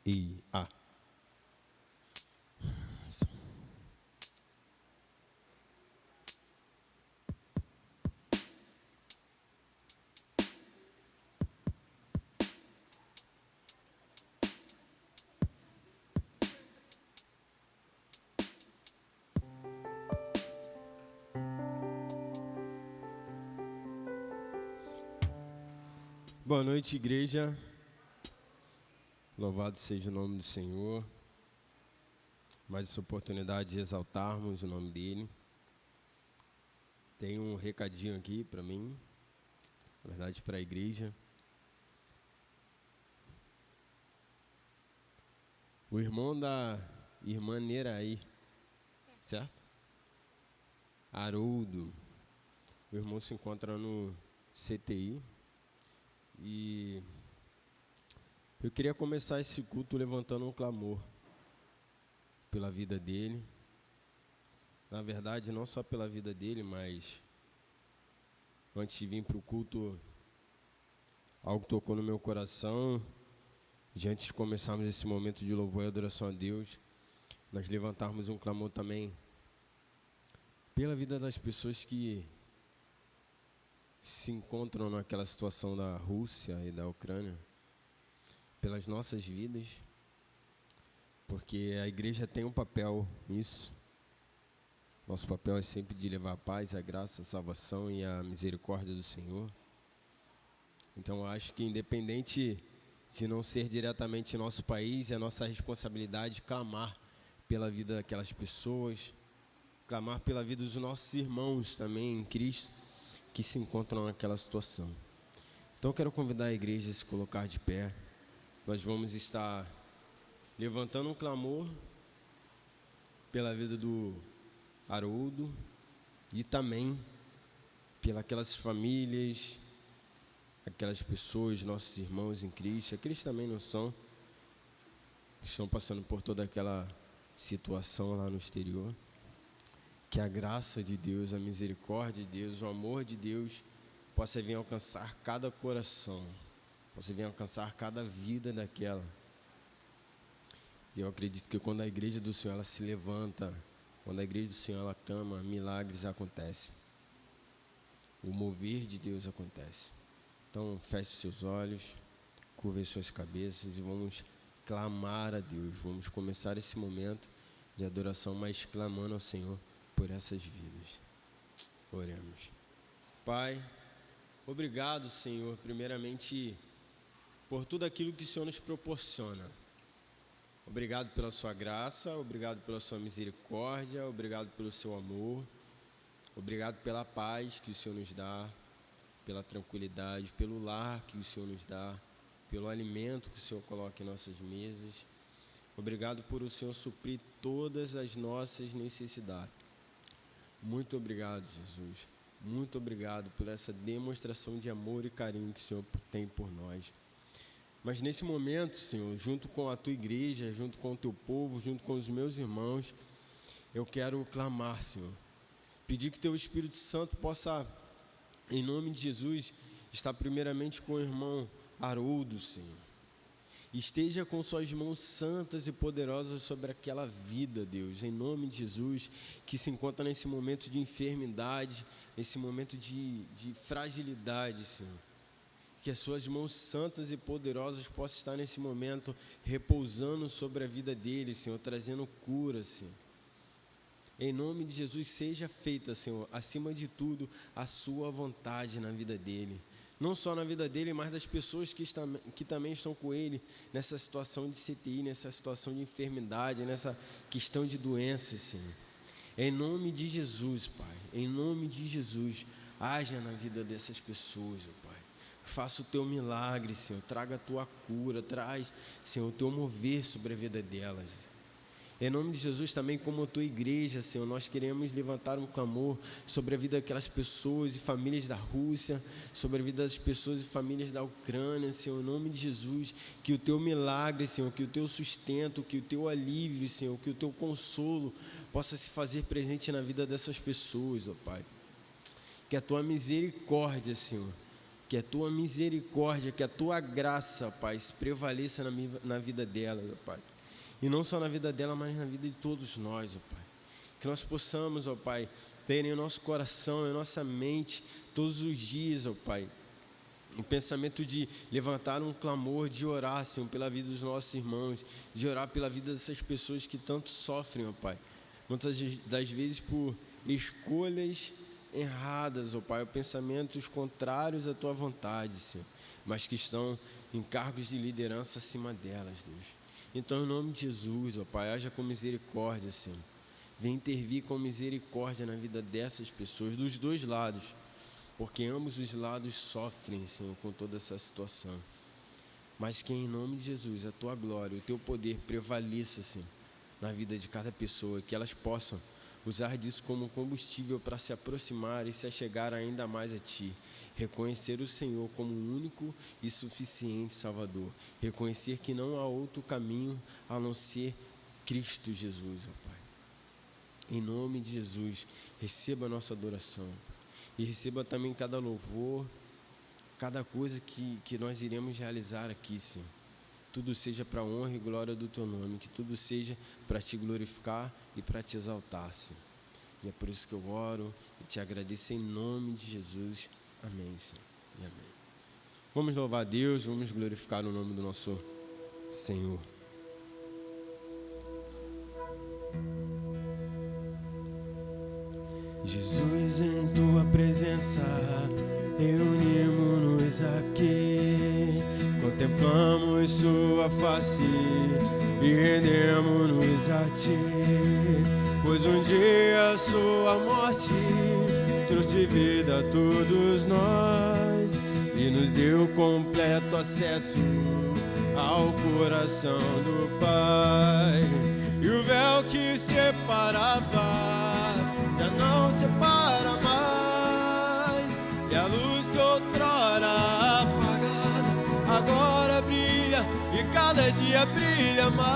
E A. Boa noite, igreja. Louvado seja o nome do Senhor. Mais essa oportunidade de exaltarmos o nome dEle. Tem um recadinho aqui para mim, na verdade para a igreja. O irmão da irmã Neraí, certo? Haroldo. O irmão se encontra no CTI. E eu queria começar esse culto levantando um clamor pela vida dele. Na verdade, não só pela vida dele, mas antes de vir para o culto, algo tocou no meu coração. E antes de começarmos esse momento de louvor e adoração a Deus, nós levantarmos um clamor também pela vida das pessoas que se encontram naquela situação da Rússia e da Ucrânia, pelas nossas vidas, porque a igreja tem um papel nisso. Nosso papel é sempre de levar a paz, a graça, a salvação e a misericórdia do Senhor. Então eu acho que independente de não ser diretamente nosso país, é nossa responsabilidade clamar pela vida daquelas pessoas, clamar pela vida dos nossos irmãos também em Cristo, que se encontram naquela situação. Então eu quero convidar a igreja a se colocar de pé. Nós vamos estar levantando um clamor pela vida do Haroldo e também pelas famílias, aquelas pessoas, nossos irmãos em Cristo, aqueles também não são, estão passando por toda aquela situação lá no exterior. Que a graça de Deus, a misericórdia de Deus, o amor de Deus possa vir alcançar cada coração, possa vir alcançar cada vida daquela. E eu acredito que quando a igreja do Senhor ela se levanta, quando a igreja do Senhor ela clama, milagres acontecem. O mover de Deus acontece. Então feche os seus olhos, curve as suas cabeças e vamos clamar a Deus. Vamos começar esse momento de adoração, mas clamando ao Senhor por essas vidas. Oremos. Pai, obrigado, Senhor, primeiramente por tudo aquilo que o Senhor nos proporciona. Obrigado pela sua graça, obrigado pela sua misericórdia, obrigado pelo seu amor, obrigado pela paz que o Senhor nos dá, pela tranquilidade, pelo lar que o Senhor nos dá, pelo alimento que o Senhor coloca em nossas mesas. Obrigado por o Senhor suprir todas as nossas necessidades. Muito obrigado, Jesus. Muito obrigado por essa demonstração de amor e carinho que o Senhor tem por nós. Mas nesse momento, Senhor, junto com a tua igreja, junto com o teu povo, junto com os meus irmãos, eu quero clamar, Senhor. Pedir que teu Espírito Santo possa, em nome de Jesus, estar primeiramente com o irmão Haroldo, Senhor. Esteja com suas mãos santas e poderosas sobre aquela vida, Deus, em nome de Jesus, que se encontra nesse momento de enfermidade, nesse momento de fragilidade, Senhor. Que as suas mãos santas e poderosas possam estar nesse momento repousando sobre a vida dele, Senhor, trazendo cura, Senhor. Em nome de Jesus, seja feita, Senhor, acima de tudo, a sua vontade na vida dele. Não só na vida dele, mas das pessoas que também estão com ele nessa situação de CTI, nessa situação de enfermidade, nessa questão de doença, Senhor. Em nome de Jesus, Pai, em nome de Jesus, haja na vida dessas pessoas, ó Pai. Faça o teu milagre, Senhor, traga a tua cura, traz, Senhor, o teu mover sobre a vida delas. Em nome de Jesus também, como a tua igreja, Senhor, nós queremos levantar um clamor sobre a vida daquelas pessoas e famílias da Rússia, sobre a vida das pessoas e famílias da Ucrânia, Senhor, em nome de Jesus, que o teu milagre, Senhor, que o teu sustento, que o teu alívio, Senhor, que o teu consolo possa se fazer presente na vida dessas pessoas, ó Pai. Que a tua misericórdia, Senhor, que a Tua misericórdia, que a Tua graça, Pai, se prevaleça na vida dela, ó Pai. E não só na vida dela, mas na vida de todos nós, ó Pai. Que nós possamos, ó Pai, ter em nosso coração, em nossa mente, todos os dias, ó Pai, um pensamento de levantar um clamor, de orar, Senhor, pela vida dos nossos irmãos, de orar pela vida dessas pessoas que tanto sofrem, ó Pai. Muitas das vezes por escolhas erradas, ó Pai, ou pensamentos contrários à Tua vontade, Senhor, mas que estão em cargos de liderança acima delas, Deus. Então, em nome de Jesus, ó Pai, haja com misericórdia, Senhor. Vem intervir com misericórdia na vida dessas pessoas, dos dois lados, porque ambos os lados sofrem, Senhor, com toda essa situação. Mas que em nome de Jesus, a Tua glória, o Teu poder prevaleça, Senhor, na vida de cada pessoa, que elas possam usar disso como combustível para se aproximar e se achegar ainda mais a Ti. Reconhecer o Senhor como o único e suficiente Salvador. Reconhecer que não há outro caminho a não ser Cristo Jesus, ó Pai. Em nome de Jesus, receba a nossa adoração, Pai. E receba também cada louvor, cada coisa que nós iremos realizar aqui, Senhor. Tudo seja para a honra e glória do Teu nome, que tudo seja para Te glorificar e para Te exaltar, Senhor. E é por isso que eu oro e Te agradeço em nome de Jesus. Amém, Senhor. E amém. Vamos louvar a Deus, vamos glorificar o nome do nosso Senhor. Jesus, em Tua presença, reunimos-nos aqui, contemplamos Sua face e rendemos-nos a Ti, pois um dia Sua morte trouxe vida a todos nós e nos deu completo acesso ao coração do Pai. E o véu que separava já não separa mais, e a luz que outrora apagada agora brilha, e cada dia brilha mais,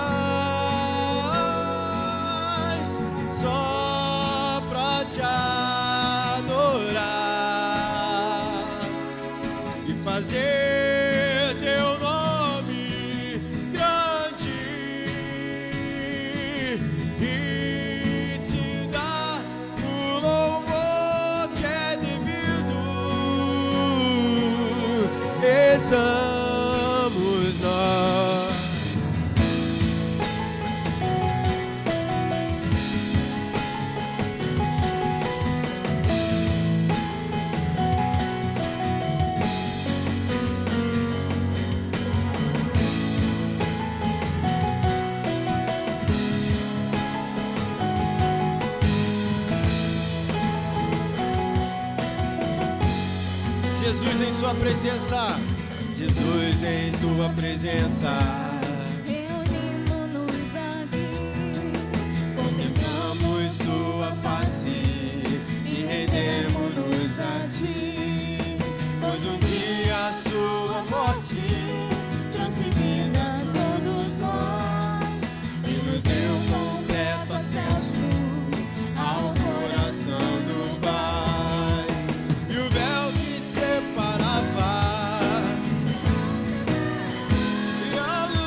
só pra Te adorar e fazer Teu nome grande e Te dar o louvor que é devido. Estamos nós. Jesus em Sua presença, Jesus em Tua presença, reunimos-nos aqui, contemplamos Sua face e rendemos-nos a Ti, pois um dia Sua morte trouxe vida a todos nós e nos deu completo acesso ao coração do Pai. E o véu que separava e a luz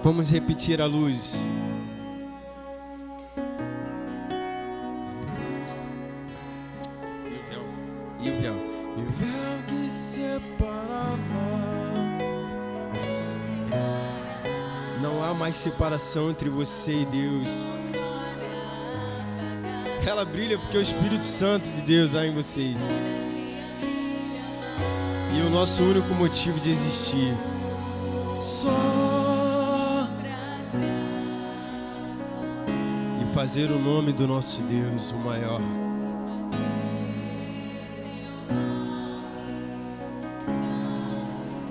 Vamos repetir a luz. E o véu que separava. Não há mais separação entre você e Deus. Ela brilha porque o Espírito Santo de Deus há em vocês. E o nosso único motivo de existir só e fazer o nome do nosso Deus o maior.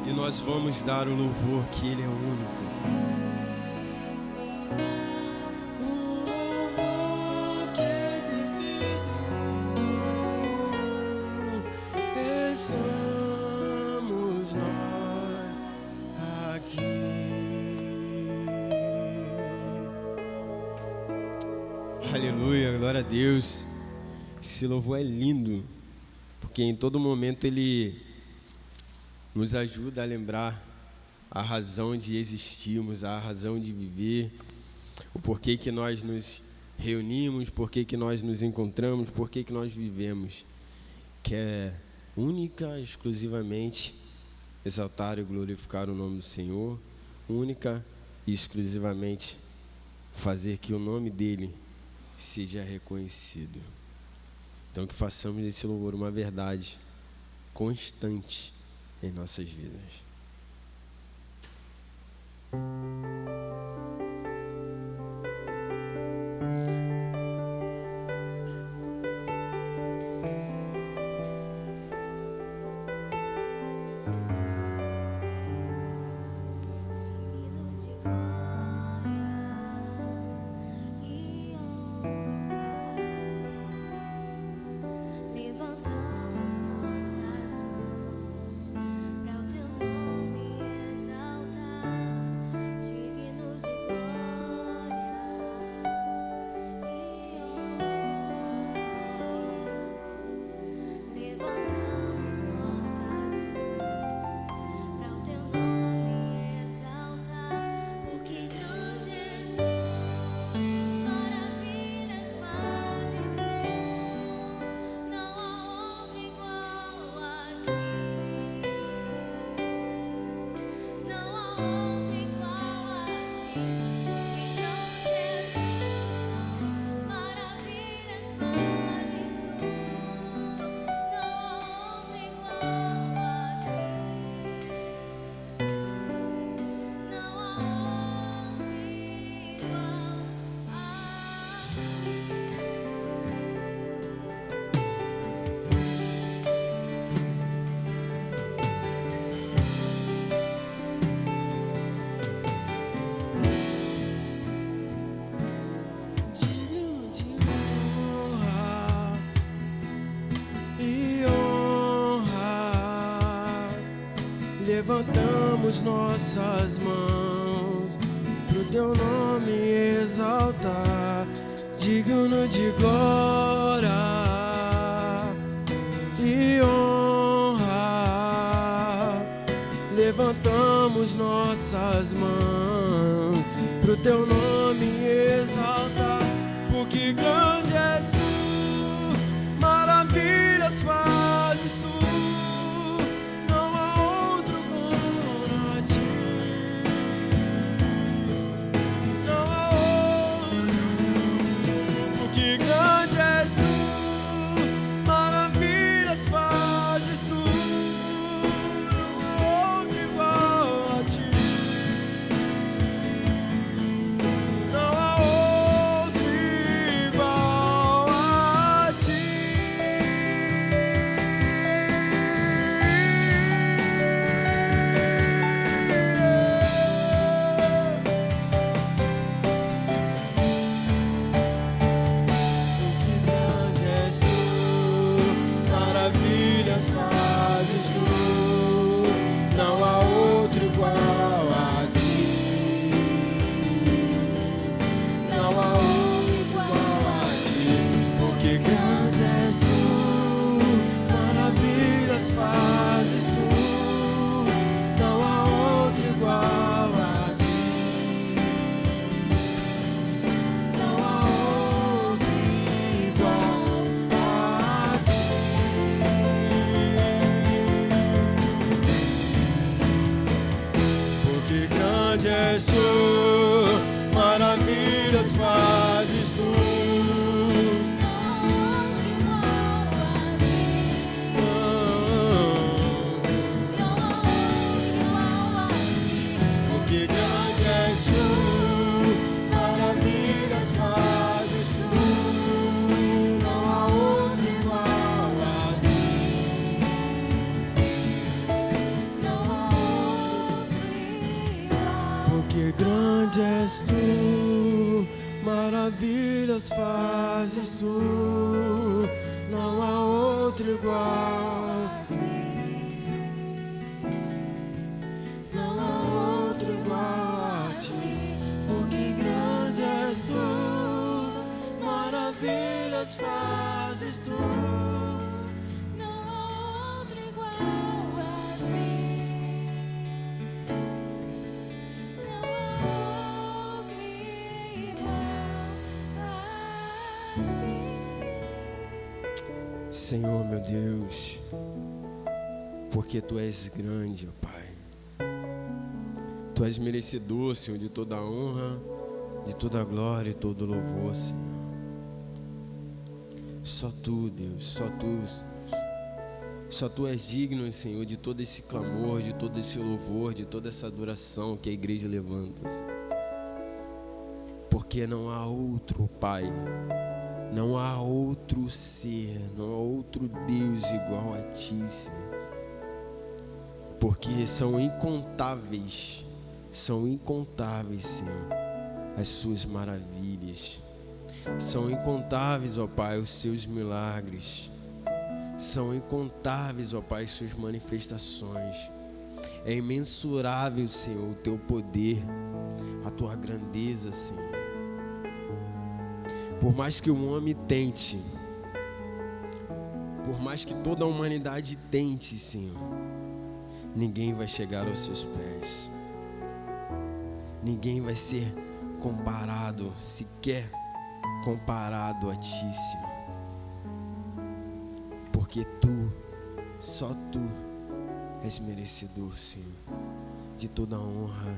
E nós vamos dar o louvor que Ele é o único. Aleluia, glória a Deus. Esse louvor é lindo, porque em todo momento ele nos ajuda a lembrar a razão de existirmos, a razão de viver, o porquê que nós nos reunimos, porquê que nós nos encontramos, porquê que nós vivemos, que é única, exclusivamente exaltar e glorificar o nome do Senhor, única e exclusivamente fazer que o nome dele seja reconhecido. Então que façamos desse louvor uma verdade constante em nossas vidas. Levantamos nossas mãos pro teu nome exaltar, digno de glória e honra. Levantamos nossas mãos pro teu nome exaltar, porque grande és tu, maravilhas fazes tu. Igual igual a ti. Não há outro igual a ti. Porque grande és tu, maravilhas fazes tu. Não há outro igual a ti. Não há outro igual a ti. Senhor, meu Deus, porque tu és grande, ó Pai. Tu és merecedor, Senhor, de toda a honra, de toda a glória e todo o louvor, Senhor. Só tu, Deus, só tu, Senhor. Só tu és digno, Senhor, de todo esse clamor, de todo esse louvor, de toda essa adoração que a igreja levanta, Senhor. Porque não há outro, Pai. Não há outro ser, não há outro Deus igual a ti, Senhor. Porque são incontáveis, Senhor, as suas maravilhas. São incontáveis, ó Pai, os seus milagres. São incontáveis, ó Pai, as suas manifestações. É imensurável, Senhor, o teu poder, a tua grandeza, Senhor. Por mais que o homem tente, por mais que toda a humanidade tente, Senhor, ninguém vai chegar aos seus pés. Ninguém vai ser comparado, sequer comparado a ti, Senhor. Porque tu, só tu, és merecedor, Senhor, de toda a honra,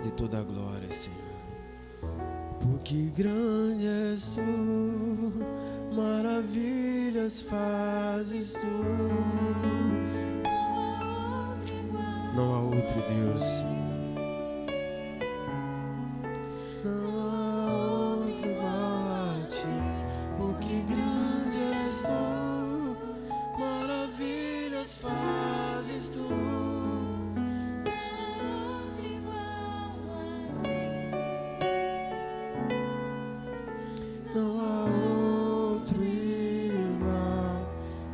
de toda a glória, Senhor. Porque grande és tu, maravilhas fazes tu. Não há outro Deus. Não há outro igual a ti. Porque grande és tu, maravilhas fazes tu. Não há outro igual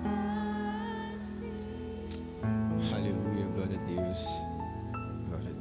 a ti. Aleluia, glória a Deus. Glória a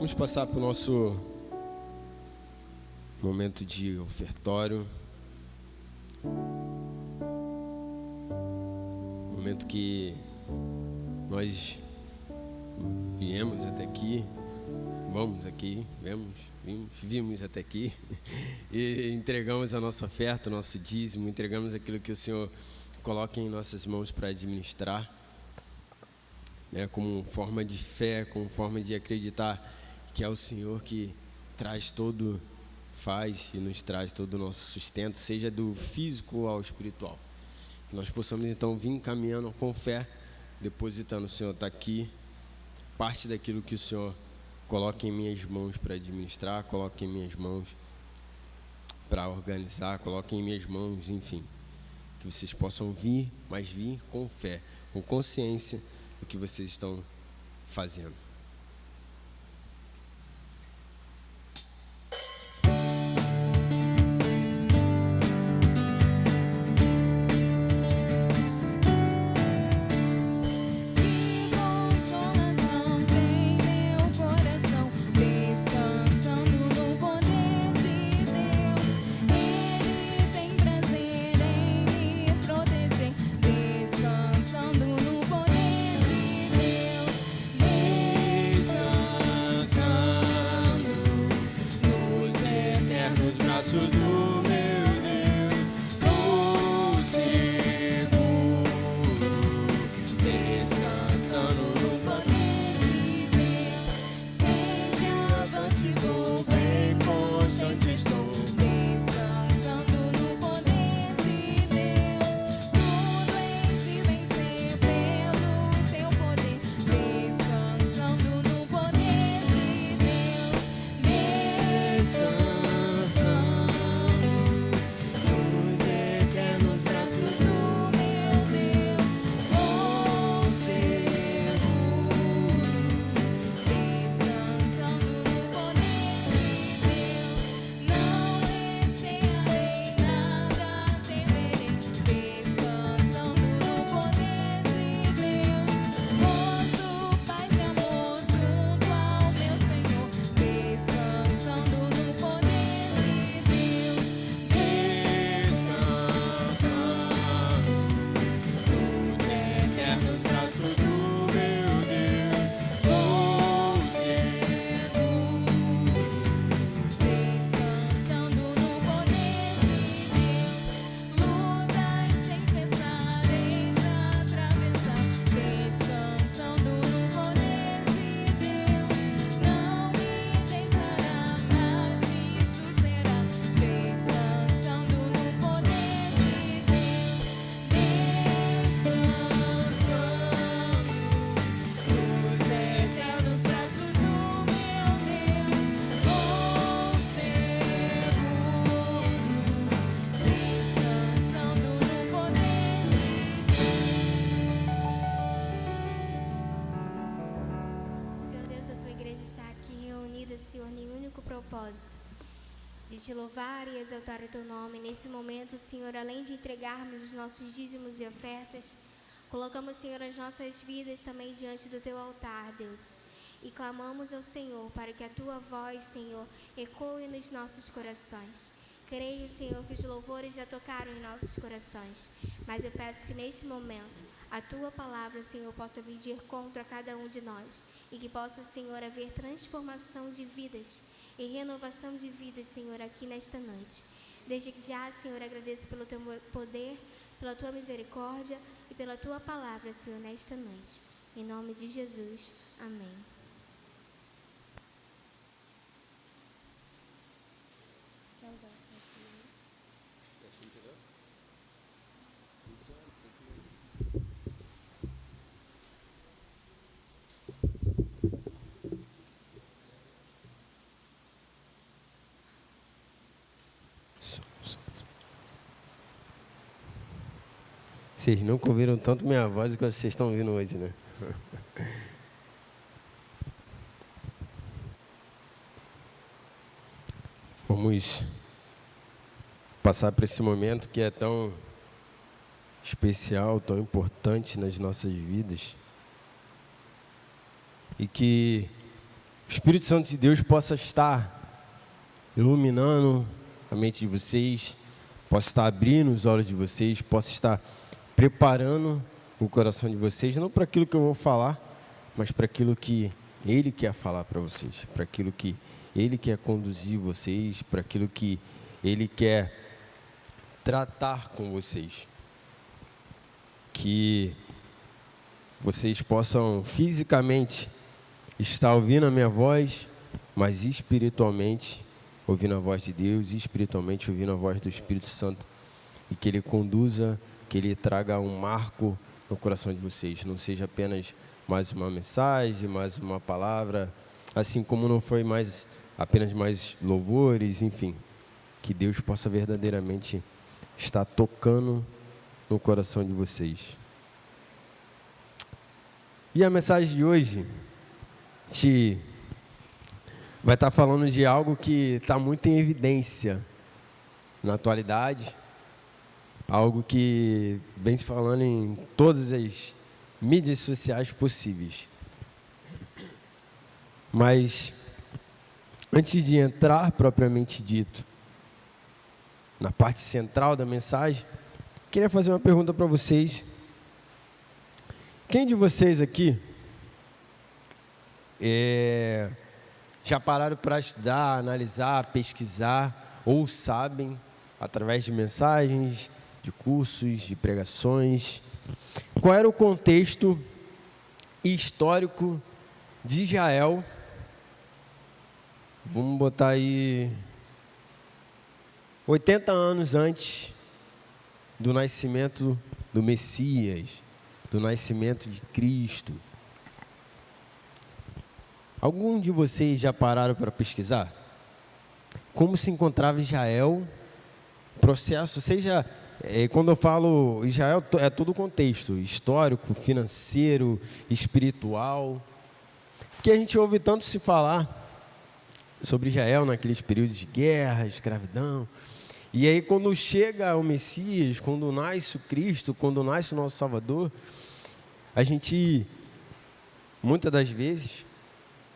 Vamos passar para o nosso momento de ofertório. Momento que nós viemos até aqui, vimos até aqui e entregamos a nossa oferta, o nosso dízimo, entregamos aquilo que o Senhor coloca em nossas mãos para administrar, né, como forma de fé, como forma de acreditar que é o Senhor que faz e nos traz todo o nosso sustento, seja do físico ao espiritual. Que nós possamos então vir caminhando com fé, depositando. O Senhor está aqui, parte daquilo que o Senhor coloca em minhas mãos para administrar, coloca em minhas mãos para organizar, coloca em minhas mãos, enfim, que vocês possam vir, mas vir com fé, com consciência do que vocês estão fazendo. De te louvar e exaltar o teu nome. Nesse momento, Senhor, além de entregarmos os nossos dízimos e ofertas, colocamos, Senhor, as nossas vidas também diante do teu altar, Deus. E clamamos ao Senhor para que a tua voz, Senhor, ecoe nos nossos corações. Creio, Senhor, que os louvores já tocaram em nossos corações, mas eu peço que nesse momento a tua palavra, Senhor, possa vir de encontro a cada um de nós e que possa, Senhor, haver transformação de vidas e renovação de vidas, Senhor, aqui nesta noite. Desde já, Senhor, agradeço pelo teu poder, pela tua misericórdia e pela tua palavra, Senhor, nesta noite. Em nome de Jesus. Amém. Quer usar essa aqui? Você acha que pegou? Funciona, sempre. Vocês nunca ouviram tanto minha voz do que vocês estão ouvindo hoje, né? Vamos passar por esse momento que é tão especial, tão importante nas nossas vidas e que Espírito Santo de Deus possa estar iluminando a mente de vocês, possa estar abrindo os olhos de vocês, possa estar preparando o coração de vocês, não para aquilo que eu vou falar, mas para aquilo que Ele quer falar para vocês, para aquilo que Ele quer conduzir vocês, para aquilo que Ele quer tratar com vocês. Que vocês possam fisicamente estar ouvindo a minha voz, mas espiritualmente ouvindo a voz de Deus e espiritualmente ouvindo a voz do Espírito Santo, e que Ele conduza, que Ele traga um marco no coração de vocês, não seja apenas mais uma mensagem, mais uma palavra, assim como não foi mais apenas mais louvores, enfim, que Deus possa verdadeiramente estar tocando no coração de vocês. E a mensagem de hoje vai estar falando de algo que está muito em evidência na atualidade, algo que vem se falando em todas as mídias sociais possíveis. Mas, antes de entrar propriamente dito na parte central da mensagem, queria fazer uma pergunta para vocês. Quem de vocês aqui já pararam para estudar, analisar, pesquisar, ou sabem, através de mensagens, de cursos, de pregações, qual era o contexto histórico de Israel? Vamos botar aí 80 anos antes do nascimento do Messias, do nascimento de Cristo. Algum de vocês já pararam para pesquisar como se encontrava Israel? Processo, seja, quando eu falo Israel, é todo o contexto histórico, financeiro, espiritual. Porque a gente ouve tanto se falar sobre Israel naqueles períodos de guerra, escravidão. E aí quando chega o Messias, quando nasce o Cristo, quando nasce o nosso Salvador, a gente, muitas das vezes,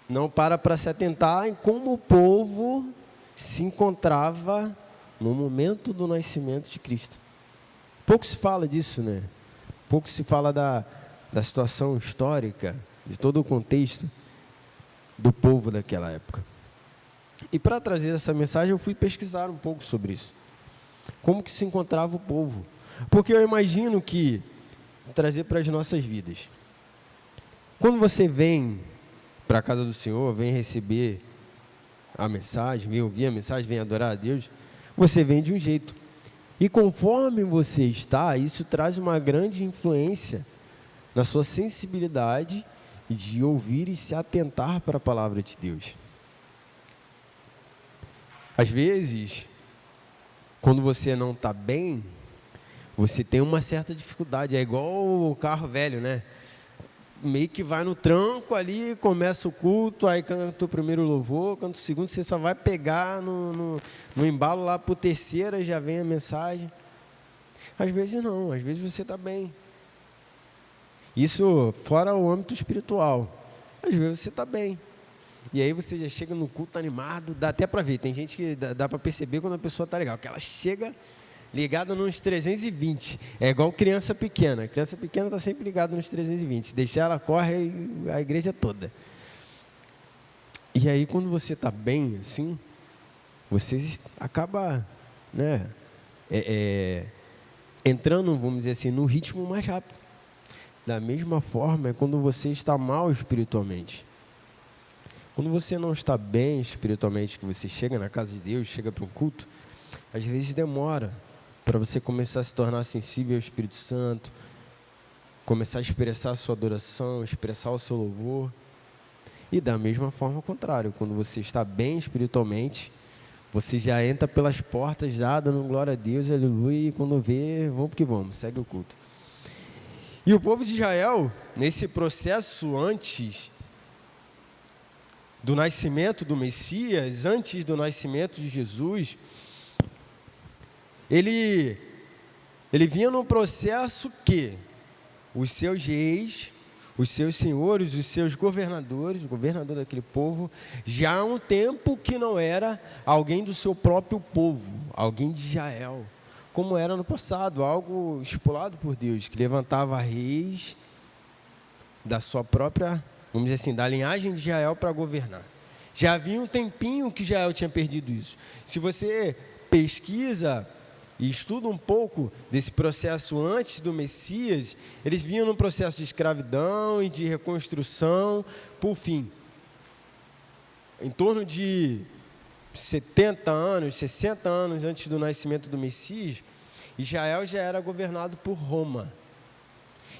não para se atentar em como o povo se encontrava no momento do nascimento de Cristo. Pouco se fala disso, né? Pouco se fala da situação histórica, de todo o contexto do povo daquela época. E para trazer essa mensagem, eu fui pesquisar um pouco sobre isso. Como que se encontrava o povo? Porque eu imagino que, trazer para as nossas vidas, quando você vem para a casa do Senhor, vem receber a mensagem, vem ouvir a mensagem, vem adorar a Deus, você vem de um jeito. E conforme você está, isso traz uma grande influência na sua sensibilidade de ouvir e se atentar para a palavra de Deus. Às vezes, quando você não está bem, você tem uma certa dificuldade. É igual o carro velho, né? Meio que vai no tranco ali, começa o culto, aí canta o primeiro louvor, canta o segundo, você só vai pegar no embalo lá para o terceiro, já vem a mensagem. Às vezes não, às vezes você está bem. Isso fora o âmbito espiritual. Às vezes você está bem. E aí você já chega no culto animado, dá até para ver, tem gente que dá para perceber quando a pessoa está legal, que ela chega ligada nos 320, é igual criança pequena está sempre ligada nos 320, se deixar ela corre a igreja toda. E aí quando você está bem assim, você acaba, né, entrando, vamos dizer assim, no ritmo mais rápido. Da mesma forma é quando você está mal espiritualmente. Quando você não está bem espiritualmente, que você chega na casa de Deus, chega para um culto, às vezes demora para você começar a se tornar sensível ao Espírito Santo, começar a expressar a sua adoração, expressar o seu louvor. E da mesma forma, ao contrário, quando você está bem espiritualmente, você já entra pelas portas, já dando glória a Deus, aleluia, e quando vê, vamos que vamos, segue o culto. E o povo de Israel, nesse processo antes do nascimento do Messias, antes do nascimento de Jesus, ele vinha num processo que os seus reis, os seus senhores, os seus governadores, o governador daquele povo, já há um tempo que não era alguém do seu próprio povo, alguém de Israel, como era no passado, algo estipulado por Deus, que levantava reis da sua própria, vamos dizer assim, da linhagem de Israel para governar. Já havia um tempinho que Israel tinha perdido isso. Se você pesquisa e estuda um pouco desse processo antes do Messias, eles vinham num processo de escravidão e de reconstrução, por fim. Em torno de 70 anos, 60 anos antes do nascimento do Messias, Israel já era governado por Roma.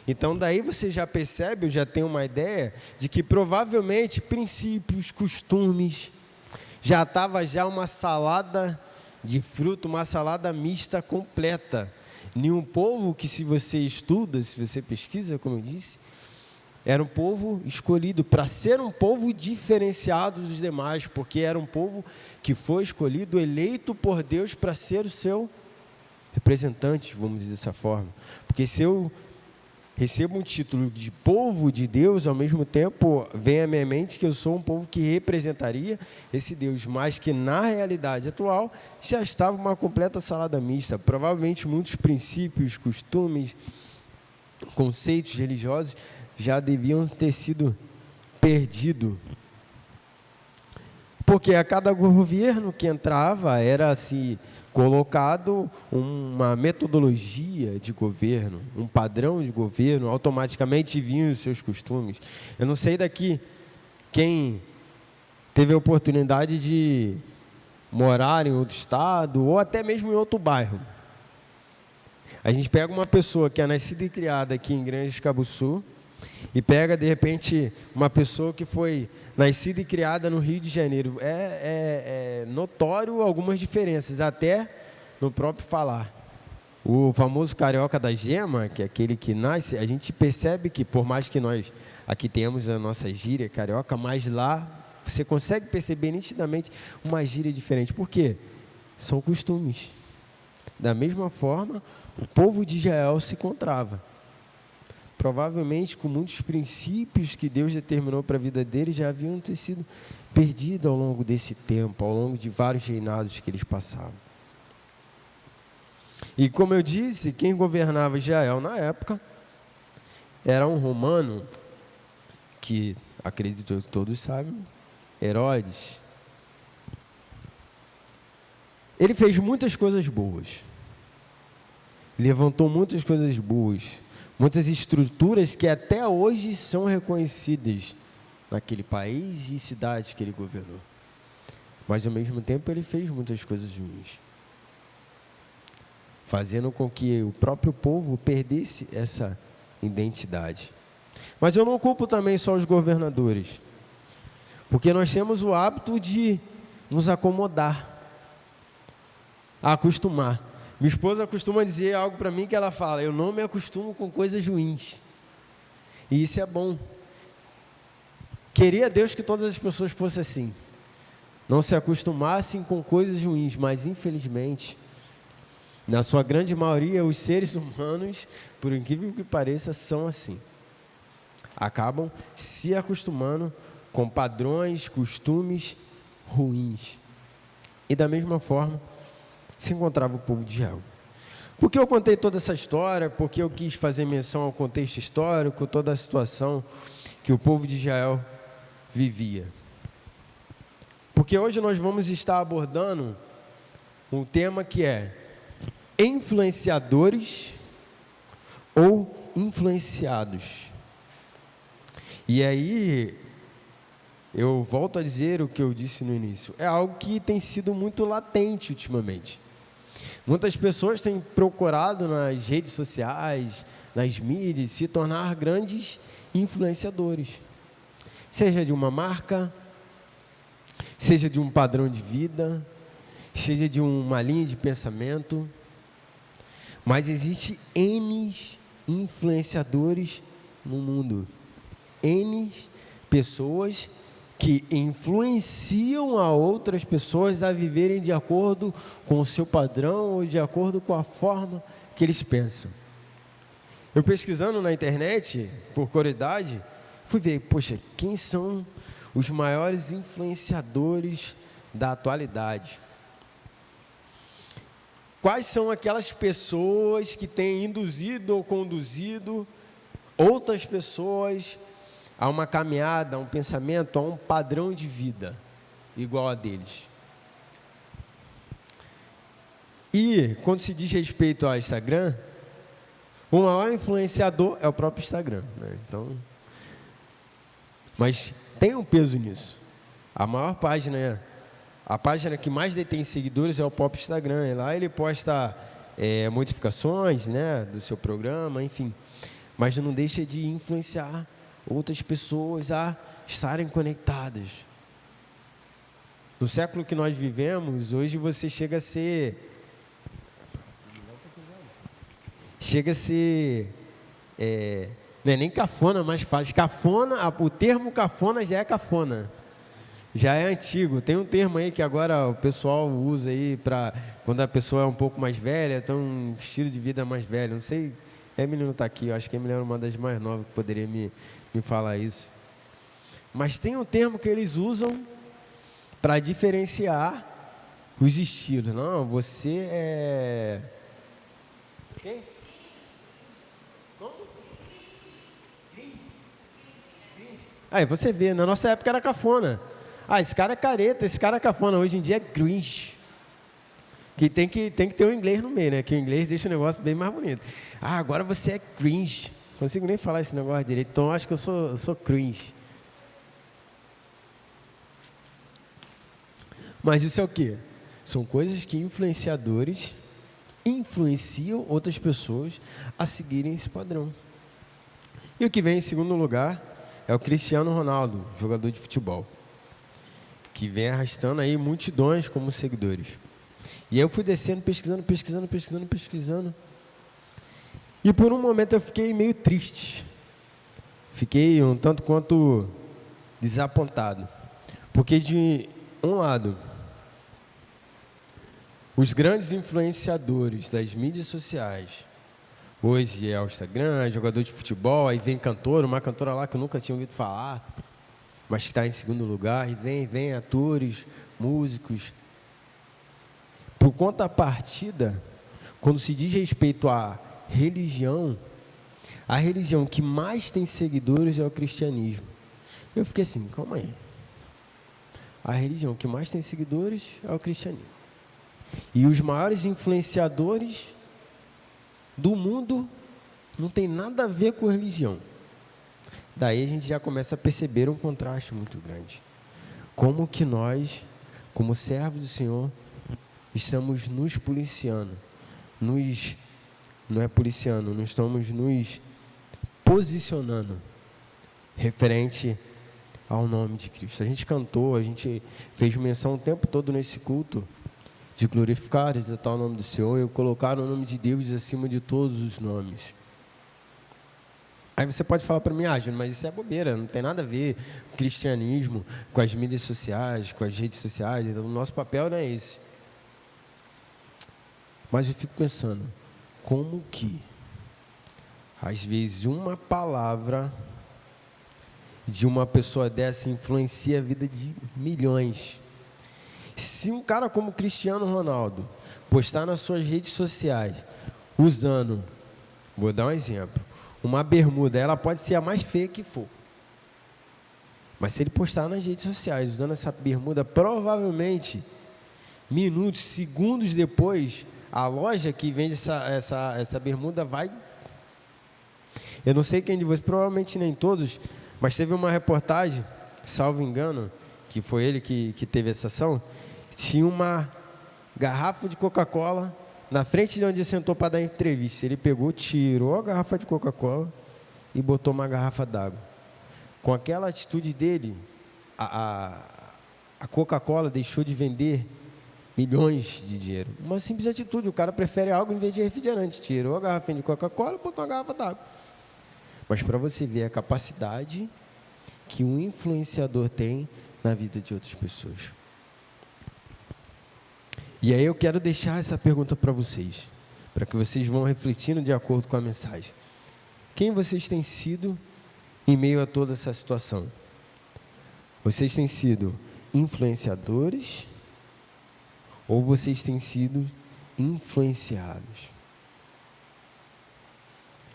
Então, daí você já percebe, eu já tenho uma ideia, de que provavelmente princípios, costumes, já estava já uma salada de fruto, uma salada mista completa. Nenhum povo que, se você estuda, se você pesquisa, como eu disse, era um povo escolhido para ser um povo diferenciado dos demais, porque era um povo que foi escolhido, eleito por Deus para ser o seu representante, vamos dizer dessa forma. Porque se eu recebo um título de povo de Deus, ao mesmo tempo vem à minha mente que eu sou um povo que representaria esse Deus, mas que na realidade atual já estava uma completa salada mista. Provavelmente muitos princípios, costumes, conceitos religiosos já deviam ter sido perdidos. Porque a cada governo que entrava era assim, colocado uma metodologia de governo, um padrão de governo, automaticamente vinham os seus costumes. Eu não sei daqui quem teve a oportunidade de morar em outro estado ou até mesmo em outro bairro. A gente pega uma pessoa que é nascida e criada aqui em Grande Cabuçu e pega, de repente, uma pessoa que foi nascida e criada no Rio de Janeiro. É notório algumas diferenças, até no próprio falar. O famoso carioca da gema, que é aquele que nasce, a gente percebe que, por mais que nós aqui tenhamos a nossa gíria carioca, mas lá você consegue perceber nitidamente uma gíria diferente. Por quê? São costumes. Da mesma forma, o povo de Israel se encontrava. Provavelmente com muitos princípios que Deus determinou para a vida deles já haviam ter sido perdidos ao longo desse tempo, ao longo de vários reinados que eles passavam. E como eu disse, quem governava Israel na época era um romano, que acredito que todos sabem, Herodes. Ele fez muitas coisas boas, levantou muitas coisas boas, muitas estruturas que até hoje são reconhecidas naquele país e cidades que ele governou. Mas, ao mesmo tempo, ele fez muitas coisas ruins, fazendo com que o próprio povo perdesse essa identidade. Mas eu não culpo também só os governadores, porque nós temos o hábito de nos acomodar, acostumar. Minha esposa costuma dizer algo para mim que ela fala: eu não me acostumo com coisas ruins. E isso é bom. Queria a Deus que todas as pessoas fossem assim. Não se acostumassem com coisas ruins, mas infelizmente, na sua grande maioria, os seres humanos, por incrível que pareça, são assim. Acabam se acostumando com padrões, costumes ruins. E da mesma forma, se encontrava o povo de Israel. Por que eu contei toda essa história? Porque eu quis fazer menção ao contexto histórico, toda a situação que o povo de Israel vivia. Porque hoje nós vamos estar abordando um tema que é influenciadores ou influenciados. E aí, eu volto a dizer o que eu disse no início, é algo que tem sido muito latente ultimamente. Muitas pessoas têm procurado nas redes sociais, nas mídias, se tornar grandes influenciadores. Seja de uma marca, seja de um padrão de vida, seja de uma linha de pensamento. Mas existe N influenciadores no mundo. N pessoas que influenciam a outras pessoas a viverem de acordo com o seu padrão ou de acordo com a forma que eles pensam. Eu pesquisando na internet, por curiosidade, fui ver, poxa, quem são os maiores influenciadores da atualidade? Quais são aquelas pessoas que têm induzido ou conduzido outras pessoas a uma caminhada, a um pensamento, a um padrão de vida igual a deles? E, quando se diz respeito ao Instagram, o maior influenciador é o próprio Instagram, né? Então, mas tem um peso nisso. A maior página, a página que mais detém seguidores é o próprio Instagram. E lá ele posta modificações, né, do seu programa, enfim. Mas não deixa de influenciar outras pessoas a estarem conectadas. No século que nós vivemos, hoje você chega a ser não é nem cafona, mas faz cafona. O termo cafona já é cafona, já é antigo. Tem um termo aí que agora o pessoal usa aí para quando a pessoa é um pouco mais velha, tem um estilo de vida mais velho. Não sei, a Emily não está aqui, eu acho que a Emily é uma das mais novas que poderia me falar isso. Mas tem um termo que eles usam para diferenciar os estilos. Não, você é... Quem? Aí você vê, na nossa época era cafona. Ah, esse cara é careta, esse cara é cafona. Hoje em dia é cringe. Que tem que ter o inglês no meio, né? Que o inglês deixa o negócio bem mais bonito. Ah, agora você é cringe. Não consigo nem falar esse negócio direito, então eu acho que eu sou cringe. Mas isso é o quê? São coisas que influenciadores influenciam outras pessoas a seguirem esse padrão. E o que vem em segundo lugar é o Cristiano Ronaldo, jogador de futebol, que vem arrastando aí multidões como seguidores. E aí eu fui descendo, pesquisando. E por um momento eu fiquei meio triste. Fiquei um tanto quanto desapontado. Porque de um lado, os grandes influenciadores das mídias sociais, hoje é o Instagram, jogador de futebol, aí vem uma cantora lá que eu nunca tinha ouvido falar, mas que está em segundo lugar, e vem atores, músicos. Por contrapartida, quando se diz respeito à religião, a religião que mais tem seguidores é o cristianismo. Eu fiquei assim, calma aí. A religião que mais tem seguidores é o cristianismo. E os maiores influenciadores do mundo não tem nada a ver com religião. Daí a gente já começa a perceber um contraste muito grande. Como que nós, como servos do Senhor, estamos nos policiando, não estamos nos posicionando referente ao nome de Cristo. A gente cantou, a gente fez menção o tempo todo nesse culto de glorificar, de exaltar o nome do Senhor e colocar o nome de Deus acima de todos os nomes. Aí você pode falar para mim, Júnior, mas isso é bobeira, não tem nada a ver com o cristianismo, com as mídias sociais, com as redes sociais, então o nosso papel não é esse. Mas eu fico pensando, como que, às vezes, uma palavra de uma pessoa dessa influencia a vida de milhões. Se um cara como Cristiano Ronaldo postar nas suas redes sociais, usando, vou dar um exemplo, uma bermuda, ela pode ser a mais feia que for. Mas se ele postar nas redes sociais, usando essa bermuda, provavelmente, minutos, segundos depois, a loja que vende essa bermuda vai... Eu não sei quem de vocês, provavelmente nem todos, mas teve uma reportagem, salvo engano, que foi ele que teve essa ação, tinha uma garrafa de Coca-Cola na frente de onde ele sentou para dar entrevista. Ele pegou, tirou a garrafa de Coca-Cola e botou uma garrafa d'água. Com aquela atitude dele, a Coca-Cola deixou de vender milhões de dinheiro. Uma simples atitude, o cara prefere algo em vez de refrigerante. Tirou a garrafinha de Coca-Cola e botou uma garrafa d'água. Mas para você ver a capacidade que um influenciador tem na vida de outras pessoas. E aí eu quero deixar essa pergunta para vocês, para que vocês vão refletindo de acordo com a mensagem. Quem vocês têm sido em meio a toda essa situação? Vocês têm sido influenciadores ou vocês têm sido influenciados?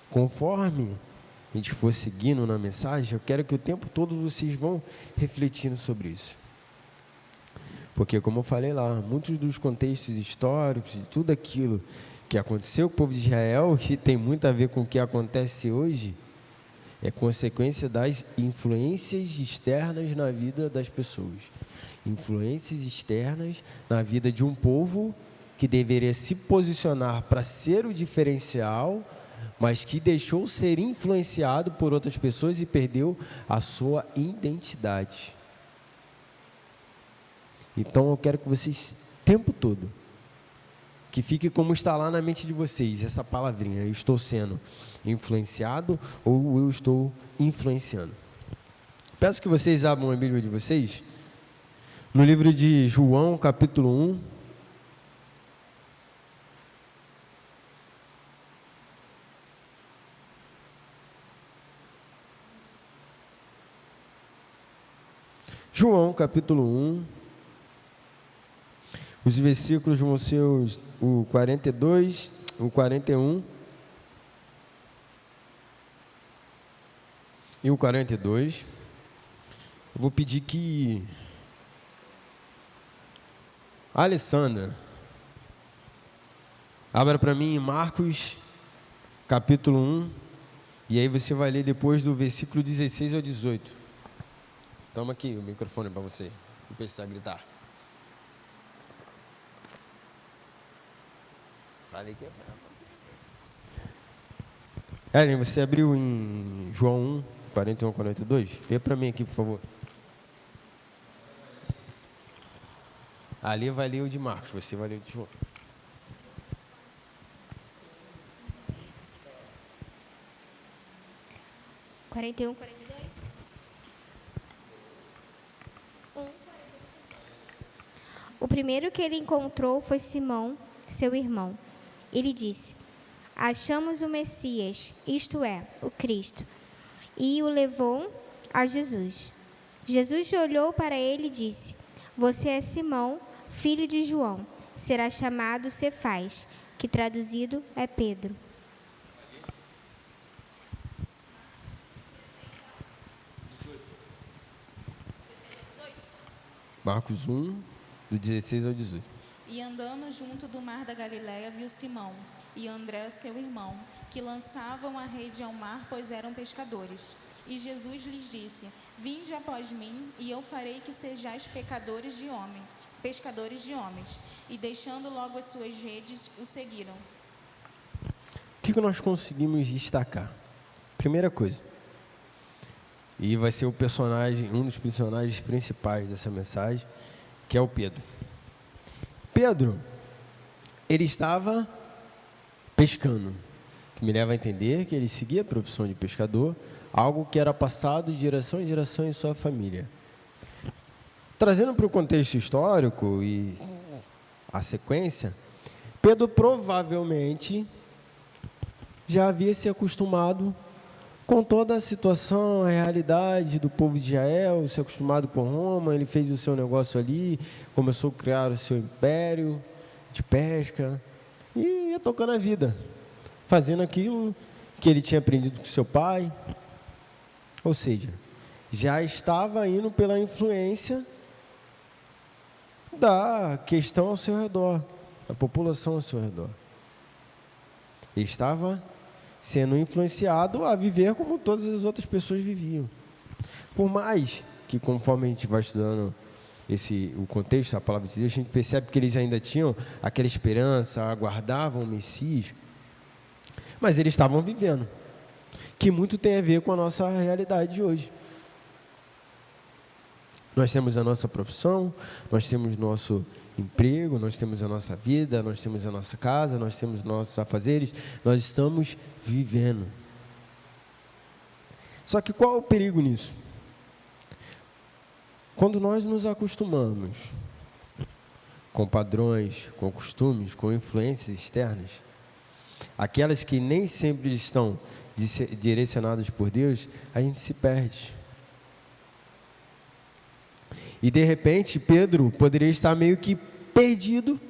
Conforme a gente for seguindo na mensagem, eu quero que o tempo todo vocês vão refletindo sobre isso. Porque, como eu falei lá, muitos dos contextos históricos, de tudo aquilo que aconteceu com o povo de Israel, que tem muito a ver com o que acontece hoje, é consequência das influências externas na vida das pessoas. Influências externas na vida de um povo que deveria se posicionar para ser o diferencial, mas que deixou ser influenciado por outras pessoas e perdeu a sua identidade. Então eu quero que vocês, o tempo todo, que fique como está lá na mente de vocês, essa palavrinha, eu estou sendo influenciado ou eu estou influenciando. Peço que vocês abram a Bíblia de vocês, no livro de João, capítulo 1, João, capítulo 1, os versículos vão ser o 42, o 41 e o 42. Eu vou pedir que a Alessandra abra para mim em Marcos, capítulo 1, e aí você vai ler depois do versículo 16 ao 18. Toma aqui o microfone para você, não precisa gritar. Falei que é para você. Ellen, você abriu em João 1, 41 a 42? Vê para mim aqui, por favor. Ali vai ler o de Marcos, você vai ler o de João. um, 42? O primeiro que ele encontrou foi Simão, seu irmão. Ele disse: achamos o Messias, isto é, o Cristo. E o levou a Jesus. Jesus olhou para ele e disse: você é Simão, filho de João. Será chamado Cefás, que traduzido é Pedro. Marcos 1, do 16 ao 18. E andando junto do mar da Galiléia, viu Simão e André, seu irmão, que lançavam a rede ao mar, pois eram pescadores. E Jesus lhes disse: vinde após mim, e eu farei que sejais pescadores de homens. E deixando logo as suas redes, o seguiram. O que nós conseguimos destacar? Primeira coisa, e vai ser um dos personagens principais dessa mensagem, que é o Pedro. Pedro, ele estava pescando, que me leva a entender que ele seguia a profissão de pescador, algo que era passado de geração em geração em sua família. Trazendo para o contexto histórico e a sequência, Pedro provavelmente já havia se acostumado com toda a situação, a realidade do povo de Israel, se acostumado com Roma, ele fez o seu negócio ali, começou a criar o seu império de pesca e ia tocando a vida, fazendo aquilo que ele tinha aprendido com seu pai. Ou seja, já estava indo pela influência da questão ao seu redor, da população ao seu redor. Ele estava sendo influenciado a viver como todas as outras pessoas viviam. Por mais que, conforme a gente vai estudando o contexto, a palavra de Deus, a gente percebe que eles ainda tinham aquela esperança, aguardavam o Messias, mas eles estavam vivendo, que muito tem a ver com a nossa realidade de hoje. Nós temos a nossa profissão, nós temos nosso emprego, nós temos a nossa vida, nós temos a nossa casa, nós temos nossos afazeres, nós estamos vivendo. Só que qual é o perigo nisso? Quando nós nos acostumamos com padrões, com costumes, com influências externas, aquelas que nem sempre estão direcionados por Deus, a gente se perde. E de repente, Pedro poderia estar meio que perdido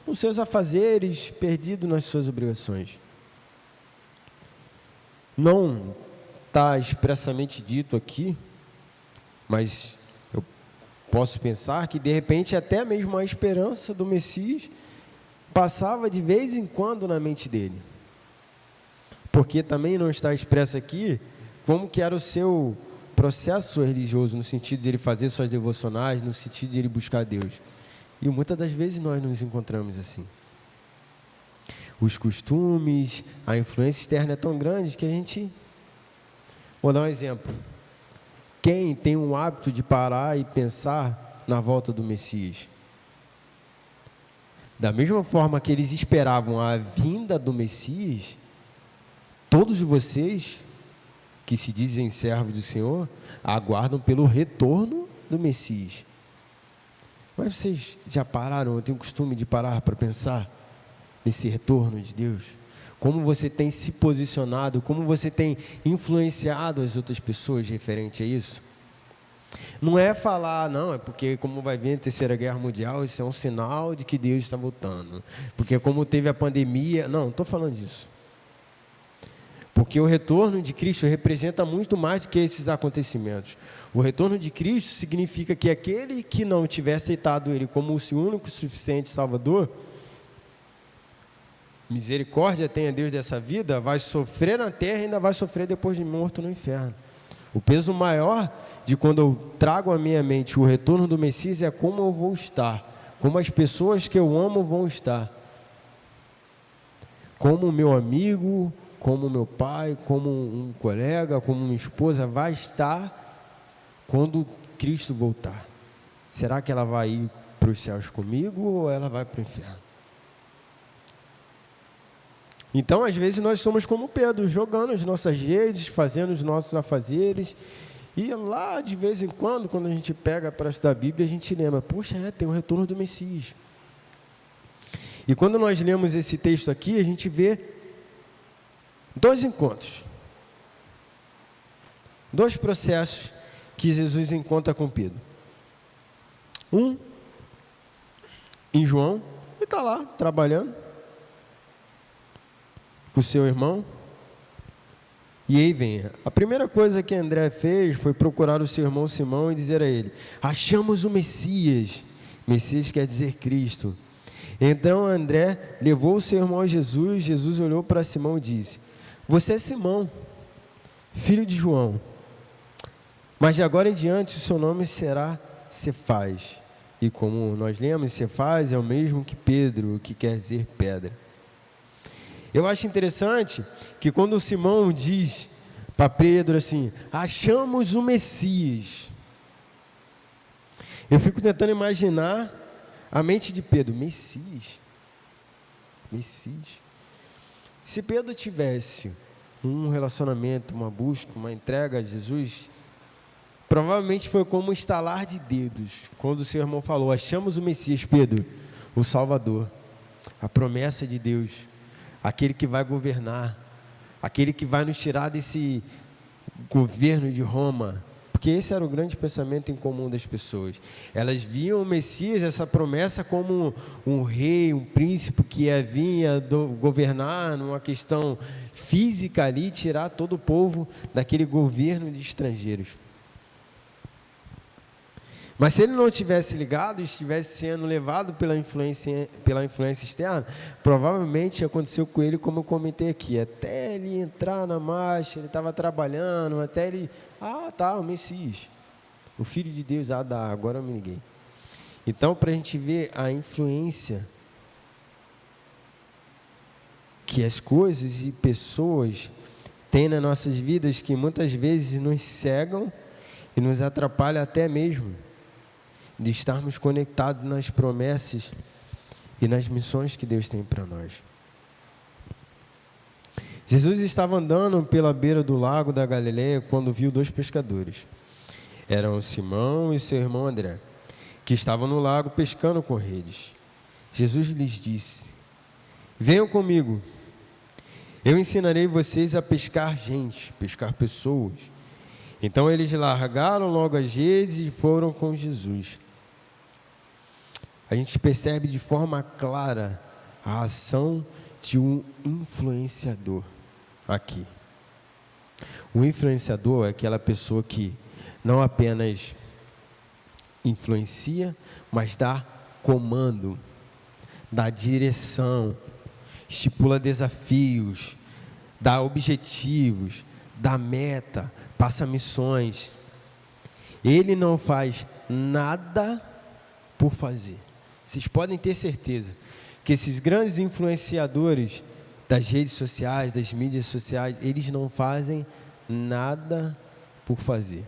nos seus afazeres, perdido nas suas obrigações. Não está expressamente dito aqui, mas eu posso pensar que de repente até mesmo a esperança do Messias passava de vez em quando na mente dele. Porque também não está expresso aqui como que era o seu processo religioso, no sentido de ele fazer suas devocionais, no sentido de ele buscar Deus. E muitas das vezes nós nos encontramos assim. Os costumes, a influência externa é tão grande que a gente... Vou dar um exemplo. Quem tem o hábito de parar e pensar na volta do Messias? Da mesma forma que eles esperavam a vinda do Messias, todos vocês que se dizem servos do Senhor aguardam pelo retorno do Messias. Mas vocês já pararam, eu tenho o costume de parar para pensar nesse retorno de Deus? Como você tem se posicionado, como você tem influenciado as outras pessoas referente a isso? Não é falar, não, é porque como vai vir a Terceira Guerra Mundial, isso é um sinal de que Deus está voltando. Porque como teve a pandemia, não estou falando disso. Porque o retorno de Cristo representa muito mais do que esses acontecimentos. O retorno de Cristo significa que aquele que não tiver aceitado Ele como o seu único e suficiente Salvador, misericórdia tenha Deus dessa vida, vai sofrer na terra e ainda vai sofrer depois de morto no inferno. O peso maior de quando eu trago à minha mente o retorno do Messias é como eu vou estar, como as pessoas que eu amo vão estar, como o meu amigo, como meu pai, como um colega, como uma esposa vai estar quando Cristo voltar. Será que ela vai ir para os céus comigo ou ela vai para o inferno? Então, às vezes, nós somos como Pedro, jogando as nossas redes, fazendo os nossos afazeres, e lá, de vez em quando a gente pega para estudar a Bíblia, a gente lembra, poxa, tem o retorno do Messias. E quando nós lemos esse texto aqui, a gente vê dois encontros, dois processos que Jesus encontra com Pedro. Um, em João, ele está lá, trabalhando, com o seu irmão, e aí vem, a primeira coisa que André fez foi procurar o seu irmão Simão e dizer a ele, achamos o Messias. Messias quer dizer Cristo. Então André levou o seu irmão a Jesus. Jesus olhou para Simão e disse, você é Simão, filho de João, mas de agora em diante o seu nome será Cefás. E como nós lemos, Cefás é o mesmo que Pedro, que quer dizer pedra. Eu acho interessante que quando o Simão diz para Pedro assim, achamos o Messias, eu fico tentando imaginar a mente de Pedro, Messias. Se Pedro tivesse um relacionamento, uma busca, uma entrega a Jesus, provavelmente foi como um estalar de dedos, quando o seu irmão falou, achamos o Messias, Pedro, o Salvador, a promessa de Deus, aquele que vai governar, aquele que vai nos tirar desse governo de Roma, porque esse era o grande pensamento em comum das pessoas. Elas viam o Messias, essa promessa, como um rei, um príncipe que ia vir governar numa questão física ali, tirar todo o povo daquele governo de estrangeiros. Mas se ele não tivesse ligado, estivesse sendo levado pela influência externa, provavelmente aconteceu com ele, como eu comentei aqui, até ele entrar na marcha, ele estava trabalhando, até ele, o Messias, o Filho de Deus, agora eu me liguei. Então, para a gente ver a influência que as coisas e pessoas têm nas nossas vidas, que muitas vezes nos cegam e nos atrapalham até mesmo de estarmos conectados nas promessas e nas missões que Deus tem para nós. Jesus estava andando pela beira do lago da Galileia quando viu dois pescadores. Eram Simão e seu irmão André, que estavam no lago pescando com redes. Jesus lhes disse, venham comigo Eu ensinarei vocês a pescar gente, pescar pessoas. Então eles largaram logo as redes e foram com Jesus. A gente percebe de forma clara a ação de um influenciador aqui. O influenciador é aquela pessoa que não apenas influencia, mas dá comando, dá direção, estipula desafios, dá objetivos, dá meta, passa missões. Ele não faz nada por fazer. Vocês podem ter certeza que esses grandes influenciadores das redes sociais, das mídias sociais, eles não fazem nada por fazer.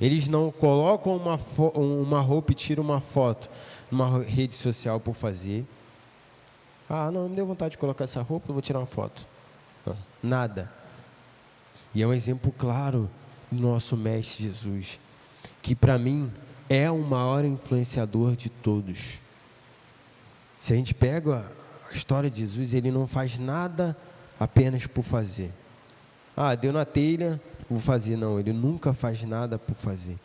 Eles não colocam uma roupa e tiram uma foto numa rede social por fazer. Ah, não me deu vontade de colocar essa roupa, eu vou tirar uma foto. Não, nada. E é um exemplo claro do nosso Mestre Jesus, que para mim é o maior influenciador de todos. Se a gente pega a história de Jesus, ele não faz nada apenas por fazer. Ah, deu na telha, vou fazer. Não, ele nunca faz nada por fazer.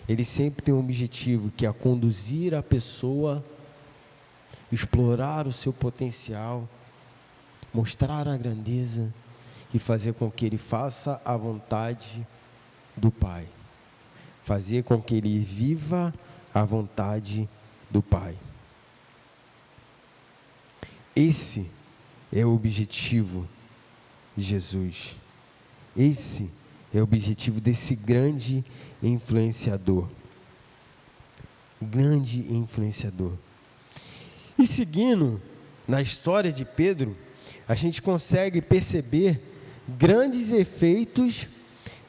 Ele sempre tem um objetivo, que é conduzir a pessoa, explorar o seu potencial, mostrar a grandeza e fazer com que ele faça a vontade do Pai. Fazer com que ele viva a vontade do Pai. Esse é o objetivo de Jesus. Esse é o objetivo desse grande influenciador. Grande influenciador. E seguindo na história de Pedro, a gente consegue perceber grandes efeitos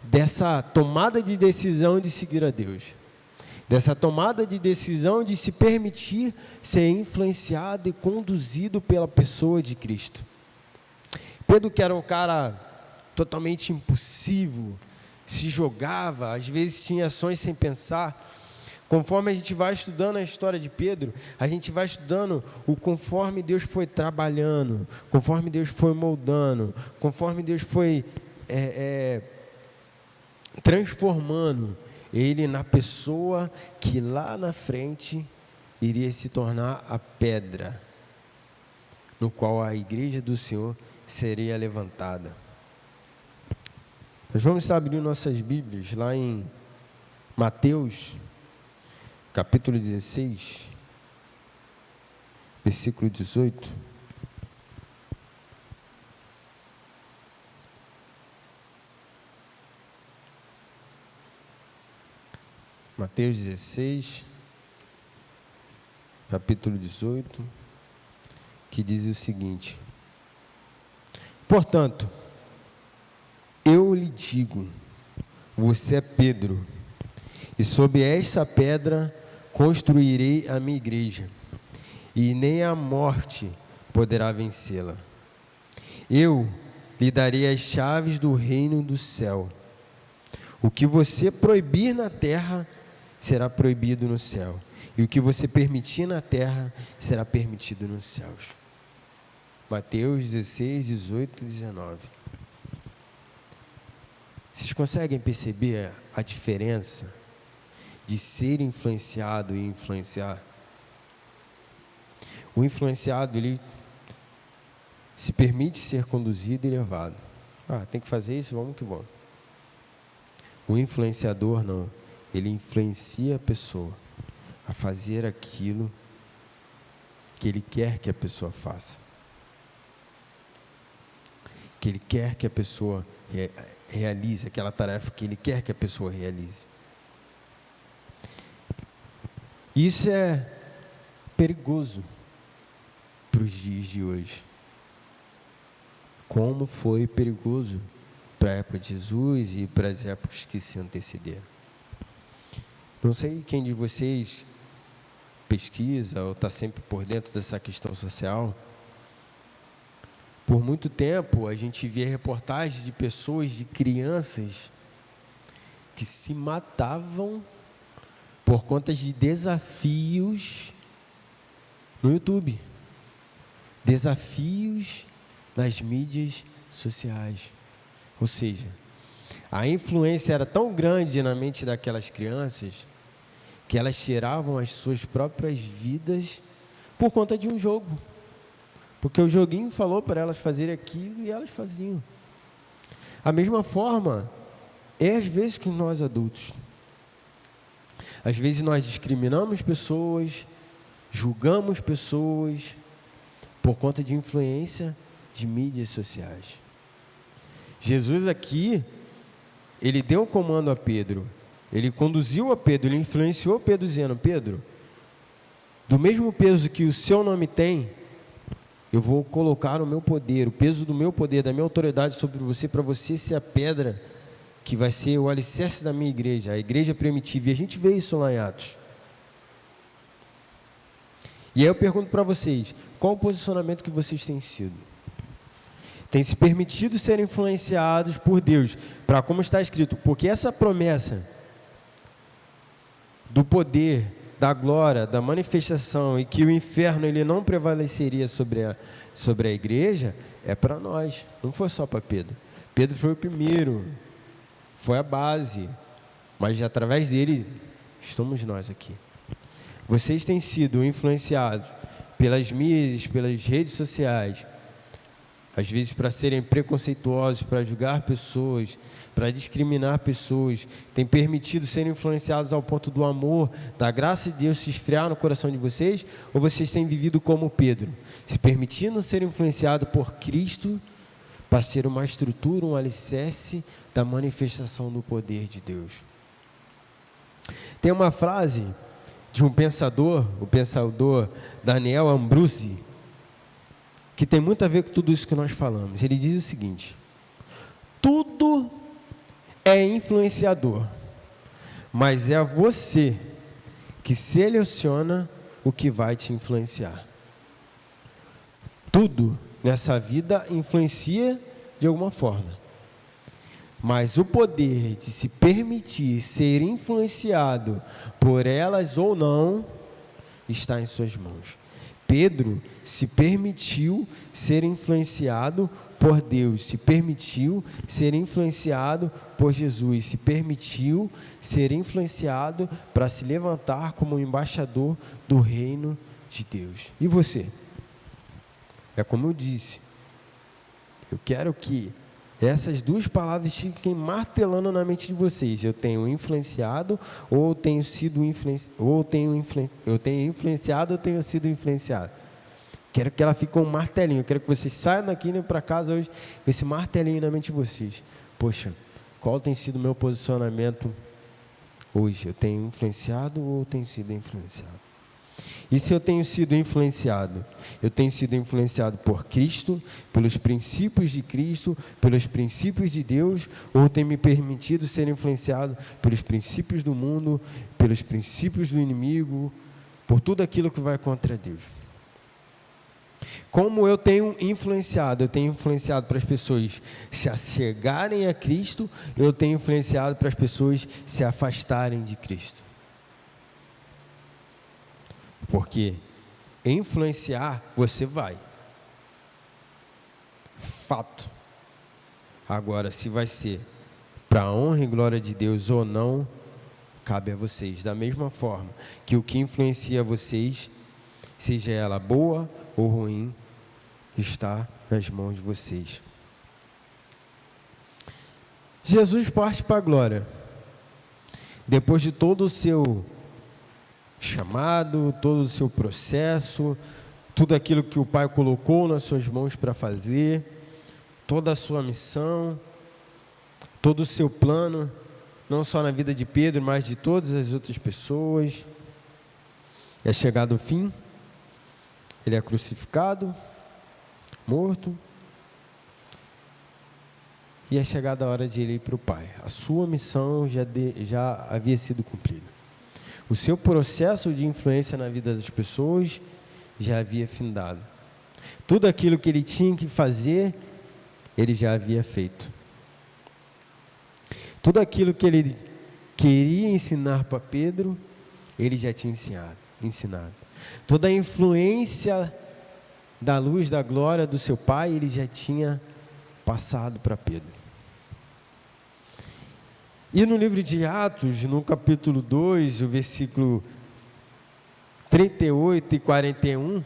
dessa tomada de decisão de seguir a Deus. Dessa tomada de decisão de se permitir ser influenciado e conduzido pela pessoa de Cristo. Pedro, que era um cara totalmente impulsivo, se jogava, às vezes tinha ações sem pensar. Conforme a gente vai estudando a história de Pedro, a gente vai estudando conforme Deus foi trabalhando, conforme Deus foi moldando, conforme Deus foi transformando ele na pessoa que lá na frente iria se tornar a pedra, no qual a igreja do Senhor seria levantada. Nós vamos estar abrindo nossas Bíblias lá em Mateus, capítulo 16, versículo 18. Mateus 16, capítulo 18, que diz o seguinte: portanto, eu lhe digo, você é Pedro, e sobre esta pedra construirei a minha igreja, e nem a morte poderá vencê-la. Eu lhe darei as chaves do reino do céu. O que você proibir na terra será proibido no céu, e o que você permitir na terra será permitido nos céus. Mateus 16, 18 e 19. Vocês conseguem perceber a diferença de ser influenciado e influenciar? O influenciado, ele se permite ser conduzido e levado. Ah, tem que fazer isso, vamos que vamos. O influenciador não. Ele influencia a pessoa a fazer aquilo que ele quer que a pessoa faça. Que ele quer que a pessoa realize, aquela tarefa que ele quer que a pessoa realize. Isso é perigoso para os dias de hoje. Como foi perigoso para a época de Jesus e para as épocas que se antecederam. Não sei quem de vocês pesquisa ou está sempre por dentro dessa questão social. Por muito tempo a gente via reportagens de pessoas, de crianças, que se matavam por conta de desafios no YouTube. Desafios nas mídias sociais. Ou seja, a influência era tão grande na mente daquelas crianças que elas tiravam as suas próprias vidas por conta de um jogo. Porque o joguinho falou para elas fazerem aquilo e elas faziam. A mesma forma é às vezes com nós adultos. Às vezes nós discriminamos pessoas, julgamos pessoas por conta de influência de mídias sociais. Jesus aqui, ele deu um comando a Pedro, ele conduziu a Pedro, ele influenciou Pedro dizendo: Pedro, do mesmo peso que o seu nome tem, eu vou colocar o meu poder, o peso do meu poder, da minha autoridade sobre você, para você ser a pedra que vai ser o alicerce da minha igreja, a igreja primitiva. E a gente vê isso lá em Atos. E aí eu pergunto para vocês, qual o posicionamento que vocês têm sido? Tem se permitido ser influenciados por Deus, para como está escrito, porque essa promessa do poder, da glória, da manifestação, e que o inferno ele não prevaleceria sobre a igreja, é para nós, não foi só para Pedro. Pedro foi o primeiro, foi a base, mas através dele estamos nós aqui. Vocês têm sido influenciados pelas mídias, pelas redes sociais, às vezes para serem preconceituosos, para julgar pessoas, para discriminar pessoas, têm permitido serem influenciados ao ponto do amor, da graça de Deus se esfriar no coração de vocês, ou vocês têm vivido como Pedro, se permitindo ser influenciado por Cristo para ser uma estrutura, um alicerce da manifestação do poder de Deus? Tem uma frase de um pensador, o pensador Daniel Ambrose, que tem muito a ver com tudo isso que nós falamos. Ele diz o seguinte: tudo é influenciador, mas é você que seleciona o que vai te influenciar. Tudo nessa vida influencia de alguma forma, mas o poder de se permitir ser influenciado por elas ou não está em suas mãos. Pedro se permitiu ser influenciado por Deus, se permitiu ser influenciado por Jesus, se permitiu ser influenciado para se levantar como embaixador do reino de Deus. E você? É como eu disse, eu quero que essas duas palavras fiquem martelando na mente de vocês. Eu tenho influenciado ou tenho sido eu tenho influenciado ou tenho sido influenciado. Quero que ela fique um martelinho. Eu quero que vocês saiam daqui e para casa hoje com esse martelinho na mente de vocês. Poxa, qual tem sido o meu posicionamento hoje? Eu tenho influenciado ou tenho sido influenciado? E se eu tenho sido influenciado? Eu tenho sido influenciado por Cristo, pelos princípios de Cristo, pelos princípios de Deus, ou tenho me permitido ser influenciado pelos princípios do mundo, pelos princípios do inimigo, por tudo aquilo que vai contra Deus? Como eu tenho influenciado? Eu tenho influenciado para as pessoas se achegarem a Cristo, eu tenho influenciado para as pessoas se afastarem de Cristo. Porque influenciar você vai. Fato. Agora, se vai ser para a honra e glória de Deus ou não, cabe a vocês. Da mesma forma que o que influencia vocês, seja ela boa ou ruim, está nas mãos de vocês. Jesus parte para a glória. Depois de todo o seu chamado, todo o seu processo, tudo aquilo que o Pai colocou nas suas mãos para fazer, toda a sua missão, todo o seu plano, não só na vida de Pedro, mas de todas as outras pessoas. É chegado o fim, ele é crucificado, morto, e é chegada a hora de ele ir para o Pai. A sua missão já havia sido cumprida. O seu processo de influência na vida das pessoas já havia findado. Tudo aquilo que ele tinha que fazer, ele já havia feito. Tudo aquilo que ele queria ensinar para Pedro, ele já tinha ensinado. Toda a influência da luz, da glória do seu Pai, ele já tinha passado para Pedro. E no livro de Atos, no capítulo 2, o versículo 38 e 41,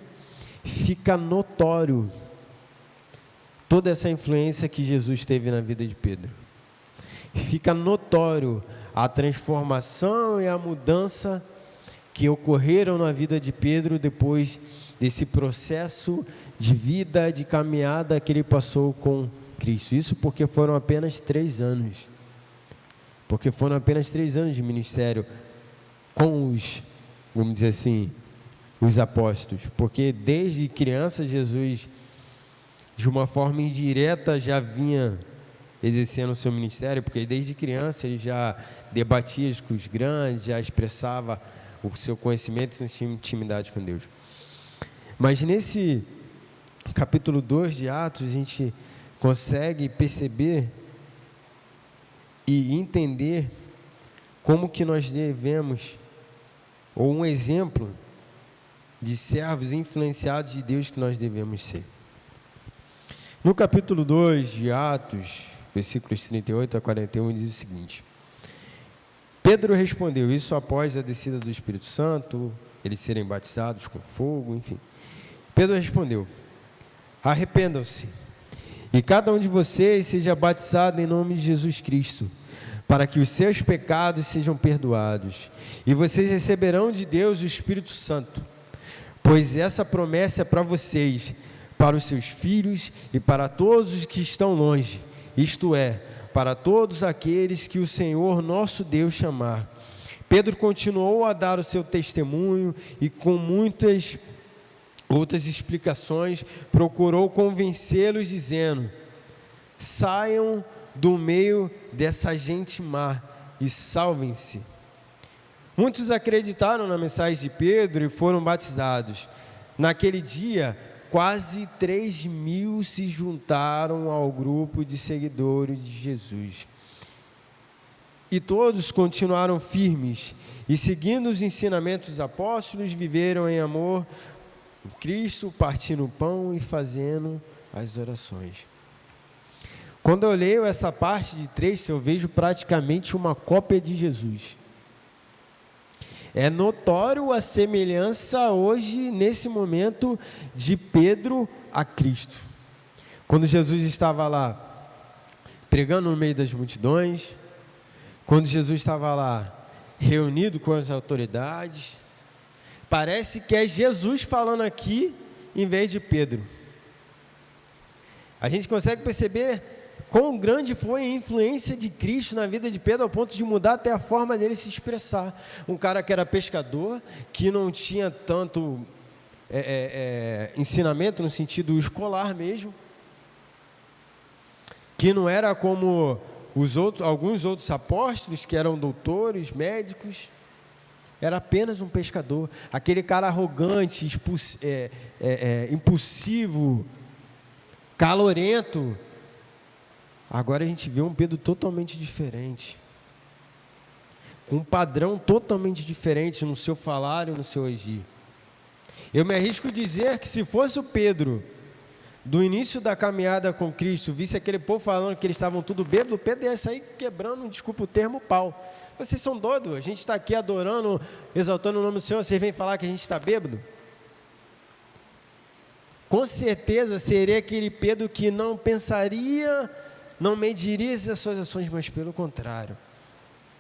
fica notório toda essa influência que Jesus teve na vida de Pedro. Fica notório a transformação e a mudança que ocorreram na vida de Pedro depois desse processo de vida, de caminhada que ele passou com Cristo. Isso porque foram apenas 3 anos. Porque foram apenas 3 anos de ministério com os, vamos dizer assim, os apóstolos. Porque desde criança Jesus, de uma forma indireta, já vinha exercendo o seu ministério, porque desde criança ele já debatia com os grandes, já expressava o seu conhecimento e sua intimidade com Deus. Mas nesse capítulo 2 de Atos, a gente consegue perceber e entender como que nós devemos, ou um exemplo de servos influenciados de Deus que nós devemos ser. No capítulo 2 de Atos, versículos 38 a 41, diz o seguinte: Pedro respondeu, isso após a descida do Espírito Santo, eles serem batizados com fogo, enfim. Pedro respondeu, arrependam-se, e cada um de vocês seja batizado em nome de Jesus Cristo, para que os seus pecados sejam perdoados, e vocês receberão de Deus o Espírito Santo, pois essa promessa é para vocês, para os seus filhos e para todos os que estão longe, isto é, para todos aqueles que o Senhor nosso Deus chamar. Pedro continuou a dar o seu testemunho e com muitas outras explicações procurou convencê-los dizendo, saiam do meio dessa gente má e salvem-se. Muitos acreditaram na mensagem de Pedro e foram batizados. Naquele dia, quase 3.000 se juntaram ao grupo de seguidores de Jesus. E todos continuaram firmes e, seguindo os ensinamentos dos apóstolos, viveram em amor em Cristo, partindo o pão e fazendo as orações. Quando eu leio essa parte de trecho, eu vejo praticamente uma cópia de Jesus. É notório a semelhança hoje, nesse momento, de Pedro a Cristo. Quando Jesus estava lá, pregando no meio das multidões, quando Jesus estava lá, reunido com as autoridades, parece que é Jesus falando aqui, em vez de Pedro. A gente consegue perceber quão grande foi a influência de Cristo na vida de Pedro, ao ponto de mudar até a forma dele se expressar. Um cara que era pescador, que não tinha tanto ensinamento no sentido escolar mesmo, que não era como alguns outros apóstolos, que eram doutores, médicos, era apenas um pescador. Aquele cara arrogante, impulsivo, calorento. Agora a gente vê um Pedro totalmente diferente, com um padrão totalmente diferente no seu falar e no seu agir. Eu me arrisco a dizer que se fosse o Pedro, do início da caminhada com Cristo, visse aquele povo falando que eles estavam tudo bêbado, o Pedro ia sair quebrando, desculpa o termo, pau. Vocês são doidos, a gente está aqui adorando, exaltando o nome do Senhor, vocês vêm falar que a gente está bêbado? Com certeza seria aquele Pedro que não pensaria, não mediria as suas ações, mas pelo contrário.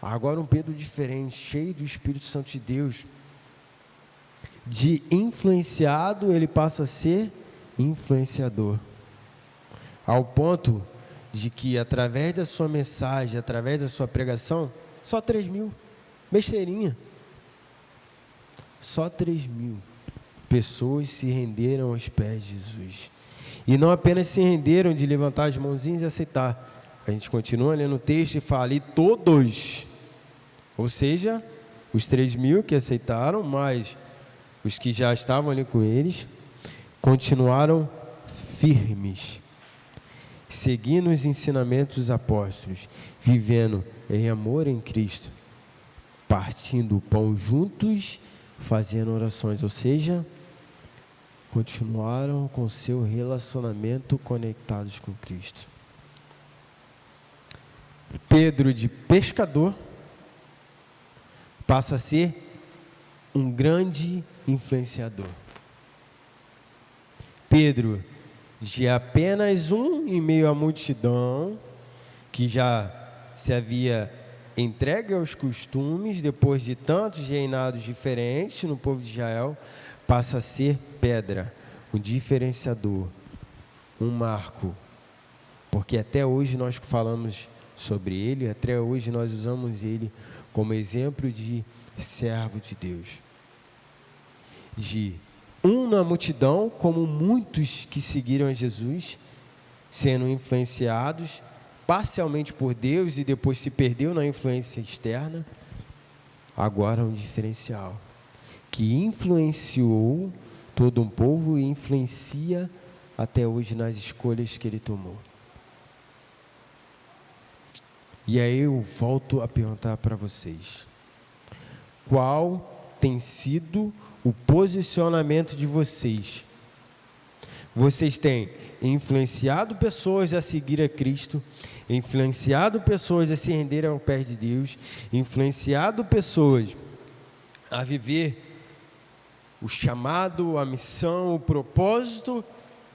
Agora um Pedro diferente, cheio do Espírito Santo de Deus. De influenciado, ele passa a ser influenciador. Ao ponto de que, através da sua mensagem, através da sua pregação, só 3.000, besteirinha. Só 3.000 pessoas se renderam aos pés de Jesus. E não apenas se renderam de levantar as mãozinhas e aceitar. A gente continua lendo o texto e fala, e todos, ou seja, os 3.000 que aceitaram, mais os que já estavam ali com eles, continuaram firmes, seguindo os ensinamentos dos apóstolos, vivendo em amor em Cristo, partindo o pão juntos, fazendo orações, ou seja, continuaram com seu relacionamento conectados com Cristo. Pedro de pescador passa a ser um grande influenciador. Pedro, de apenas um em meio à multidão, que já se havia entregue aos costumes, depois de tantos reinados diferentes no povo de Israel, passa a ser pedra, um diferenciador, um marco. Porque até hoje nós falamos sobre ele, até hoje nós usamos ele como exemplo de servo de Deus. De um na multidão, como muitos que seguiram a Jesus, sendo influenciados parcialmente por Deus e depois se perdeu na influência externa, agora um diferencial, que influenciou todo um povo e influencia até hoje nas escolhas que ele tomou. E aí eu volto a perguntar para vocês, qual tem sido o posicionamento de vocês? Vocês têm influenciado pessoas a seguir a Cristo, influenciado pessoas a se renderem ao pé de Deus, influenciado pessoas a viver o chamado, a missão, o propósito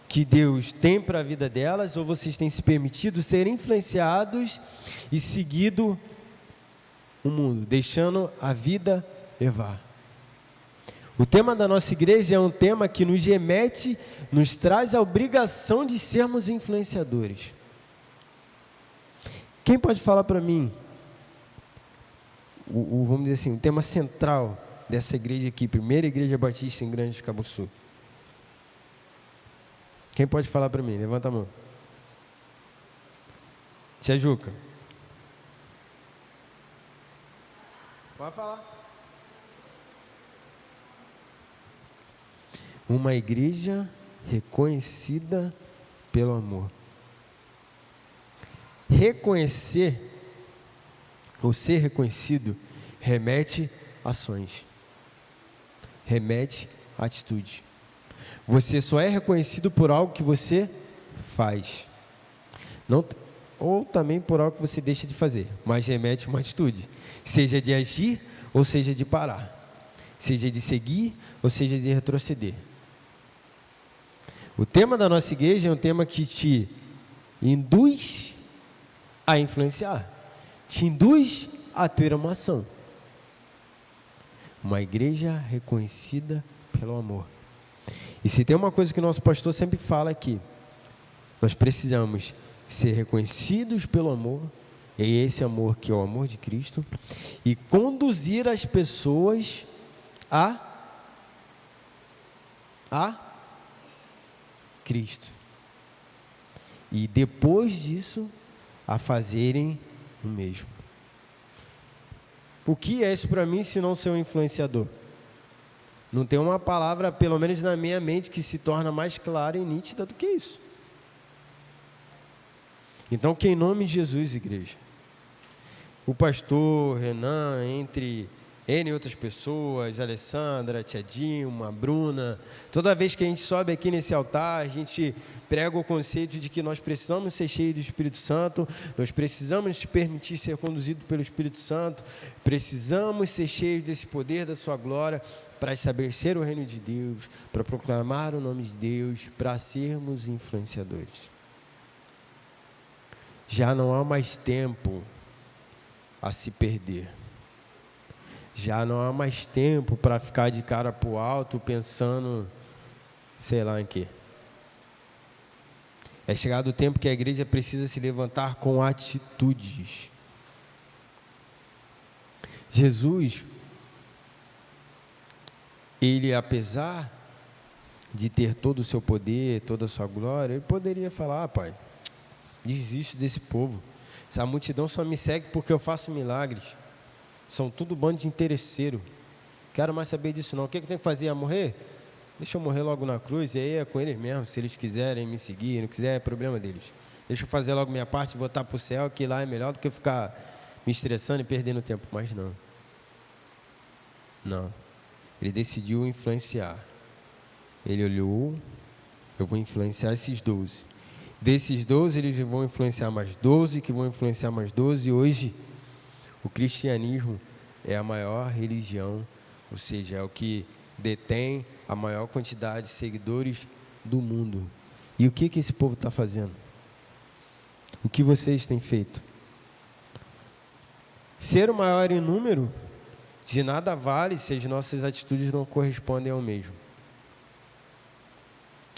que Deus tem para a vida delas, ou vocês têm se permitido ser influenciados e seguido o mundo, deixando a vida levar? O tema da nossa igreja é um tema que nos remete, nos traz a obrigação de sermos influenciadores. Quem pode falar para mim, vamos dizer assim, o tema central dessa igreja aqui, Primeira Igreja Batista em Grande Cabuçu? Quem pode falar para mim? Levanta a mão. Tia Juca. Pode falar. Uma igreja reconhecida pelo amor. Reconhecer, ou ser reconhecido, remete a ações, remete a atitude. Você só é reconhecido por algo que você faz, não, ou também por algo que você deixa de fazer, mas remete a uma atitude, seja de agir ou seja de parar, seja de seguir ou seja de retroceder. O tema da nossa igreja é um tema que te induz a influenciar, te induz a ter uma ação. Uma igreja reconhecida pelo amor. E se tem uma coisa que o nosso pastor sempre fala aqui, nós precisamos ser reconhecidos pelo amor, e esse amor que é o amor de Cristo, e conduzir as pessoas a Cristo. E depois disso, a fazerem o mesmo. O que é isso para mim se não ser um influenciador? Não tem uma palavra, pelo menos na minha mente, que se torna mais clara e nítida do que isso. Então, que em nome de Jesus, igreja, o pastor Renan, entre N outras pessoas, Alessandra, Tia Dilma, Bruna, toda vez que a gente sobe aqui nesse altar, a gente prega o conceito de que nós precisamos ser cheios do Espírito Santo, nós precisamos nos permitir ser conduzidos pelo Espírito Santo, precisamos ser cheios desse poder da sua glória para estabelecer o reino de Deus, para proclamar o nome de Deus, para sermos influenciadores. Já não há mais tempo a se perder. Já não há mais tempo para ficar de cara para o alto pensando, sei lá em quê. É chegado o tempo que a igreja precisa se levantar com atitudes. Jesus, ele, apesar de ter todo o seu poder, toda a sua glória, ele poderia falar: Pai, desisto desse povo. Essa multidão só me segue porque eu faço milagres. São tudo bando de interesseiro. Quero mais saber disso não. O que eu tenho que fazer? É morrer? Deixa eu morrer logo na cruz, e aí é com eles mesmo. Se eles quiserem me seguir, não quiser, é problema deles. Deixa eu fazer logo minha parte e voltar para o céu, que lá é melhor do que eu ficar me estressando e perdendo tempo. Mas não. Não. Ele decidiu influenciar. Ele olhou: eu vou influenciar esses 12. Desses 12, eles vão influenciar mais 12, que vão influenciar mais 12. E hoje, o cristianismo é a maior religião, ou seja, é o que detém a maior quantidade de seguidores do mundo. E o que esse povo está fazendo? O que vocês têm feito? Ser o maior em número, de nada vale se as nossas atitudes não correspondem ao mesmo.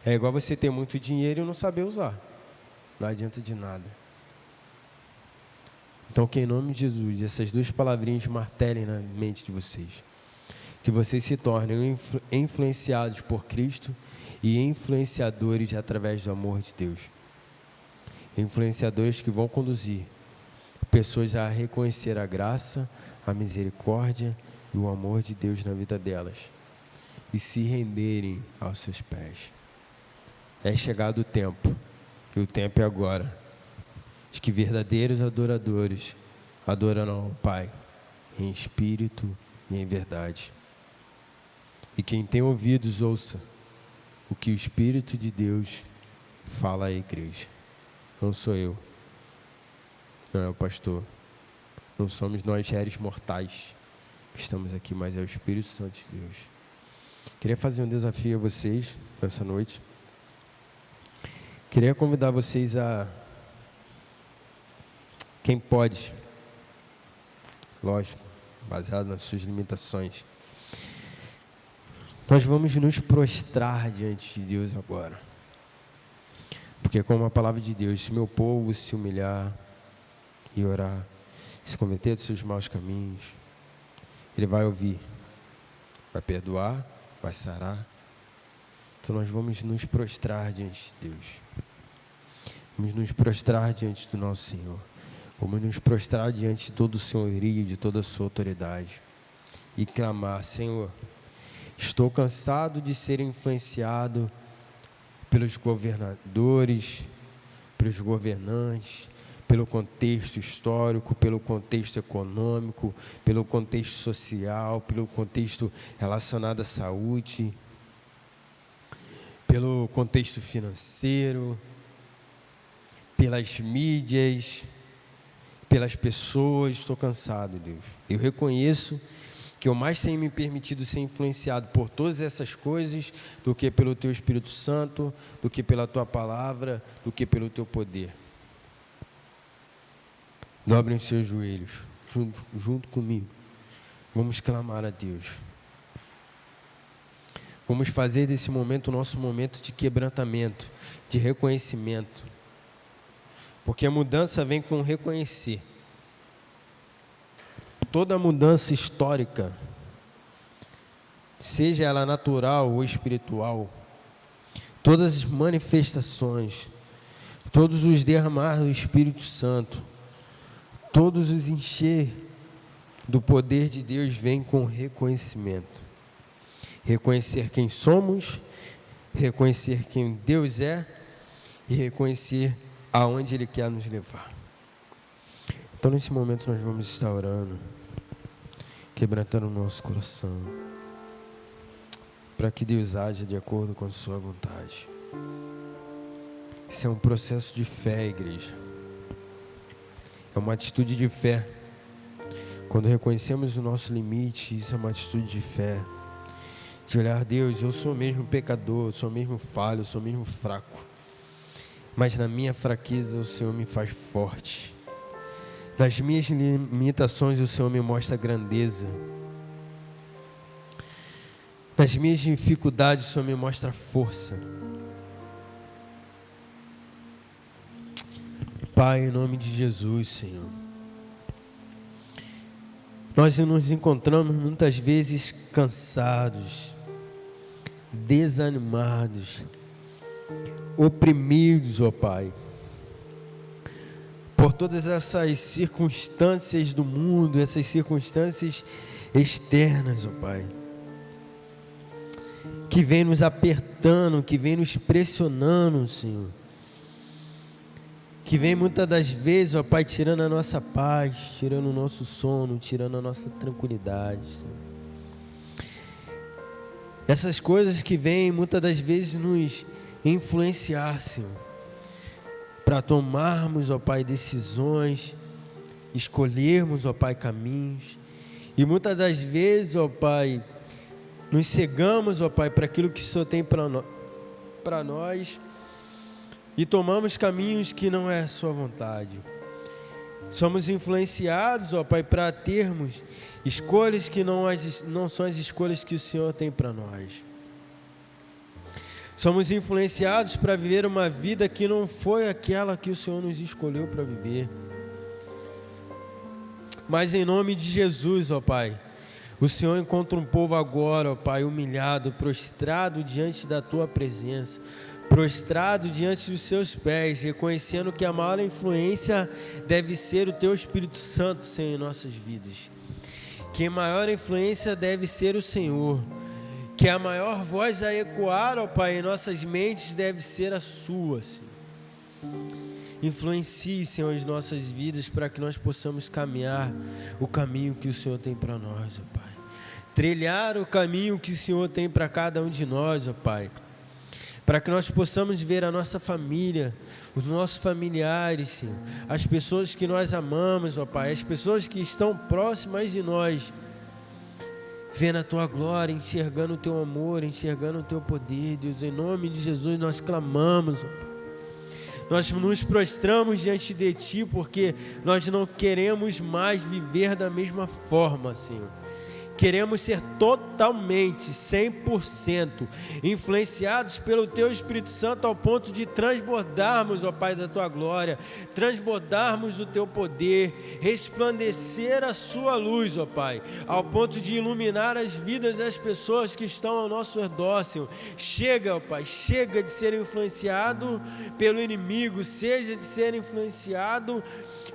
É igual você ter muito dinheiro e não saber usar. Não adianta de nada. Então, que em nome de Jesus, essas duas palavrinhas martelem na mente de vocês. Que vocês se tornem influenciados por Cristo e influenciadores através do amor de Deus. Influenciadores que vão conduzir pessoas a reconhecer a graça, a misericórdia e o amor de Deus na vida delas e se renderem aos seus pés. É chegado o tempo, e o tempo é agora, de que verdadeiros adoradores adorarão ao Pai em espírito e em verdade. E quem tem ouvidos, ouça o que o Espírito de Deus fala à igreja. Não sou eu, não é o pastor, não somos nós réis mortais que estamos aqui, mas é o Espírito Santo de Deus. Queria fazer um desafio a vocês nessa noite. Queria convidar vocês a, quem pode, lógico, baseado nas suas limitações, nós vamos nos prostrar diante de Deus agora. Porque como a palavra de Deus, se meu povo se humilhar e orar, se converter dos seus maus caminhos, Ele vai ouvir, vai perdoar, vai sarar. Então nós vamos nos prostrar diante de Deus. Vamos nos prostrar diante do nosso Senhor. Vamos nos prostrar diante de todo o senhorio, de toda a sua autoridade. E clamar: Senhor, estou cansado de ser influenciado pelos governadores, pelos governantes, pelo contexto histórico, pelo contexto econômico, pelo contexto social, pelo contexto relacionado à saúde, pelo contexto financeiro, pelas mídias, pelas pessoas. Estou cansado, Deus. Eu reconheço que eu mais tenho me permitido ser influenciado por todas essas coisas do que pelo Teu Espírito Santo, do que pela Tua Palavra, do que pelo Teu poder. Dobrem os seus joelhos, junto comigo. Vamos clamar a Deus. Vamos fazer desse momento o nosso momento de quebrantamento, de reconhecimento. Porque a mudança vem com reconhecer. Toda mudança histórica, seja ela natural ou espiritual, todas as manifestações, todos os derramar do Espírito Santo, todos os encher do poder de Deus vem com reconhecimento. Reconhecer quem somos, reconhecer quem Deus é e reconhecer aonde Ele quer nos levar. Então, nesse momento, nós vamos estar orando, quebrantando o nosso coração, para que Deus haja de acordo com a sua vontade. Isso é um processo de fé, igreja. É uma atitude de fé. Quando reconhecemos o nosso limite, isso é uma atitude de fé. De olhar: Deus, eu sou mesmo pecador, eu sou mesmo falho, eu sou mesmo fraco. Mas na minha fraqueza o Senhor me faz forte. Nas minhas limitações o Senhor me mostra grandeza. Nas minhas dificuldades o Senhor me mostra força. Pai, em nome de Jesus, Senhor, nós nos encontramos muitas vezes cansados, desanimados, oprimidos, ó Pai, por todas essas circunstâncias do mundo, essas circunstâncias externas, ó Pai, que vem nos apertando, que vem nos pressionando, Senhor, que vem muitas das vezes, ó Pai, tirando a nossa paz, tirando o nosso sono, tirando a nossa tranquilidade, Senhor. Essas coisas que vêm muitas das vezes nos influenciar, Senhor, para tomarmos, ó Pai, decisões, escolhermos, ó Pai, caminhos. E muitas das vezes, ó Pai, nos cegamos, ó Pai, para aquilo que o Senhor tem para nós e tomamos caminhos que não é a sua vontade. Somos influenciados, ó Pai, para termos escolhas que não são as escolhas que o Senhor tem para nós. Somos influenciados para viver uma vida que não foi aquela que o Senhor nos escolheu para viver. Mas em nome de Jesus, ó Pai, o Senhor encontra um povo agora, ó Pai, humilhado, prostrado diante da Tua presença, prostrado diante dos Seus pés, reconhecendo que a maior influência deve ser o Teu Espírito Santo, Senhor, em nossas vidas. Que a maior influência deve ser o Senhor. Que a maior voz a ecoar, ó Pai, em nossas mentes deve ser a Sua, Senhor. Influencie, Senhor, as nossas vidas para que nós possamos caminhar o caminho que o Senhor tem para nós, ó Pai. Trilhar o caminho que o Senhor tem para cada um de nós, ó Pai. Para que nós possamos ver a nossa família, os nossos familiares, Senhor, as pessoas que nós amamos, ó Pai, as pessoas que estão próximas de nós, vendo a Tua glória, enxergando o Teu amor, enxergando o Teu poder, Deus, em nome de Jesus nós clamamos, ó Pai. Nós nos prostramos diante de Ti, porque nós não queremos mais viver da mesma forma, Senhor. Queremos ser totalmente, 100%, influenciados pelo Teu Espírito Santo ao ponto de transbordarmos, ó Pai, da Tua glória, transbordarmos o Teu poder, resplandecer a Sua luz, ó Pai, ao ponto de iluminar as vidas das pessoas que estão ao nosso redor, Senhor. Chega, ó Pai, chega de ser influenciado pelo inimigo, seja de ser influenciado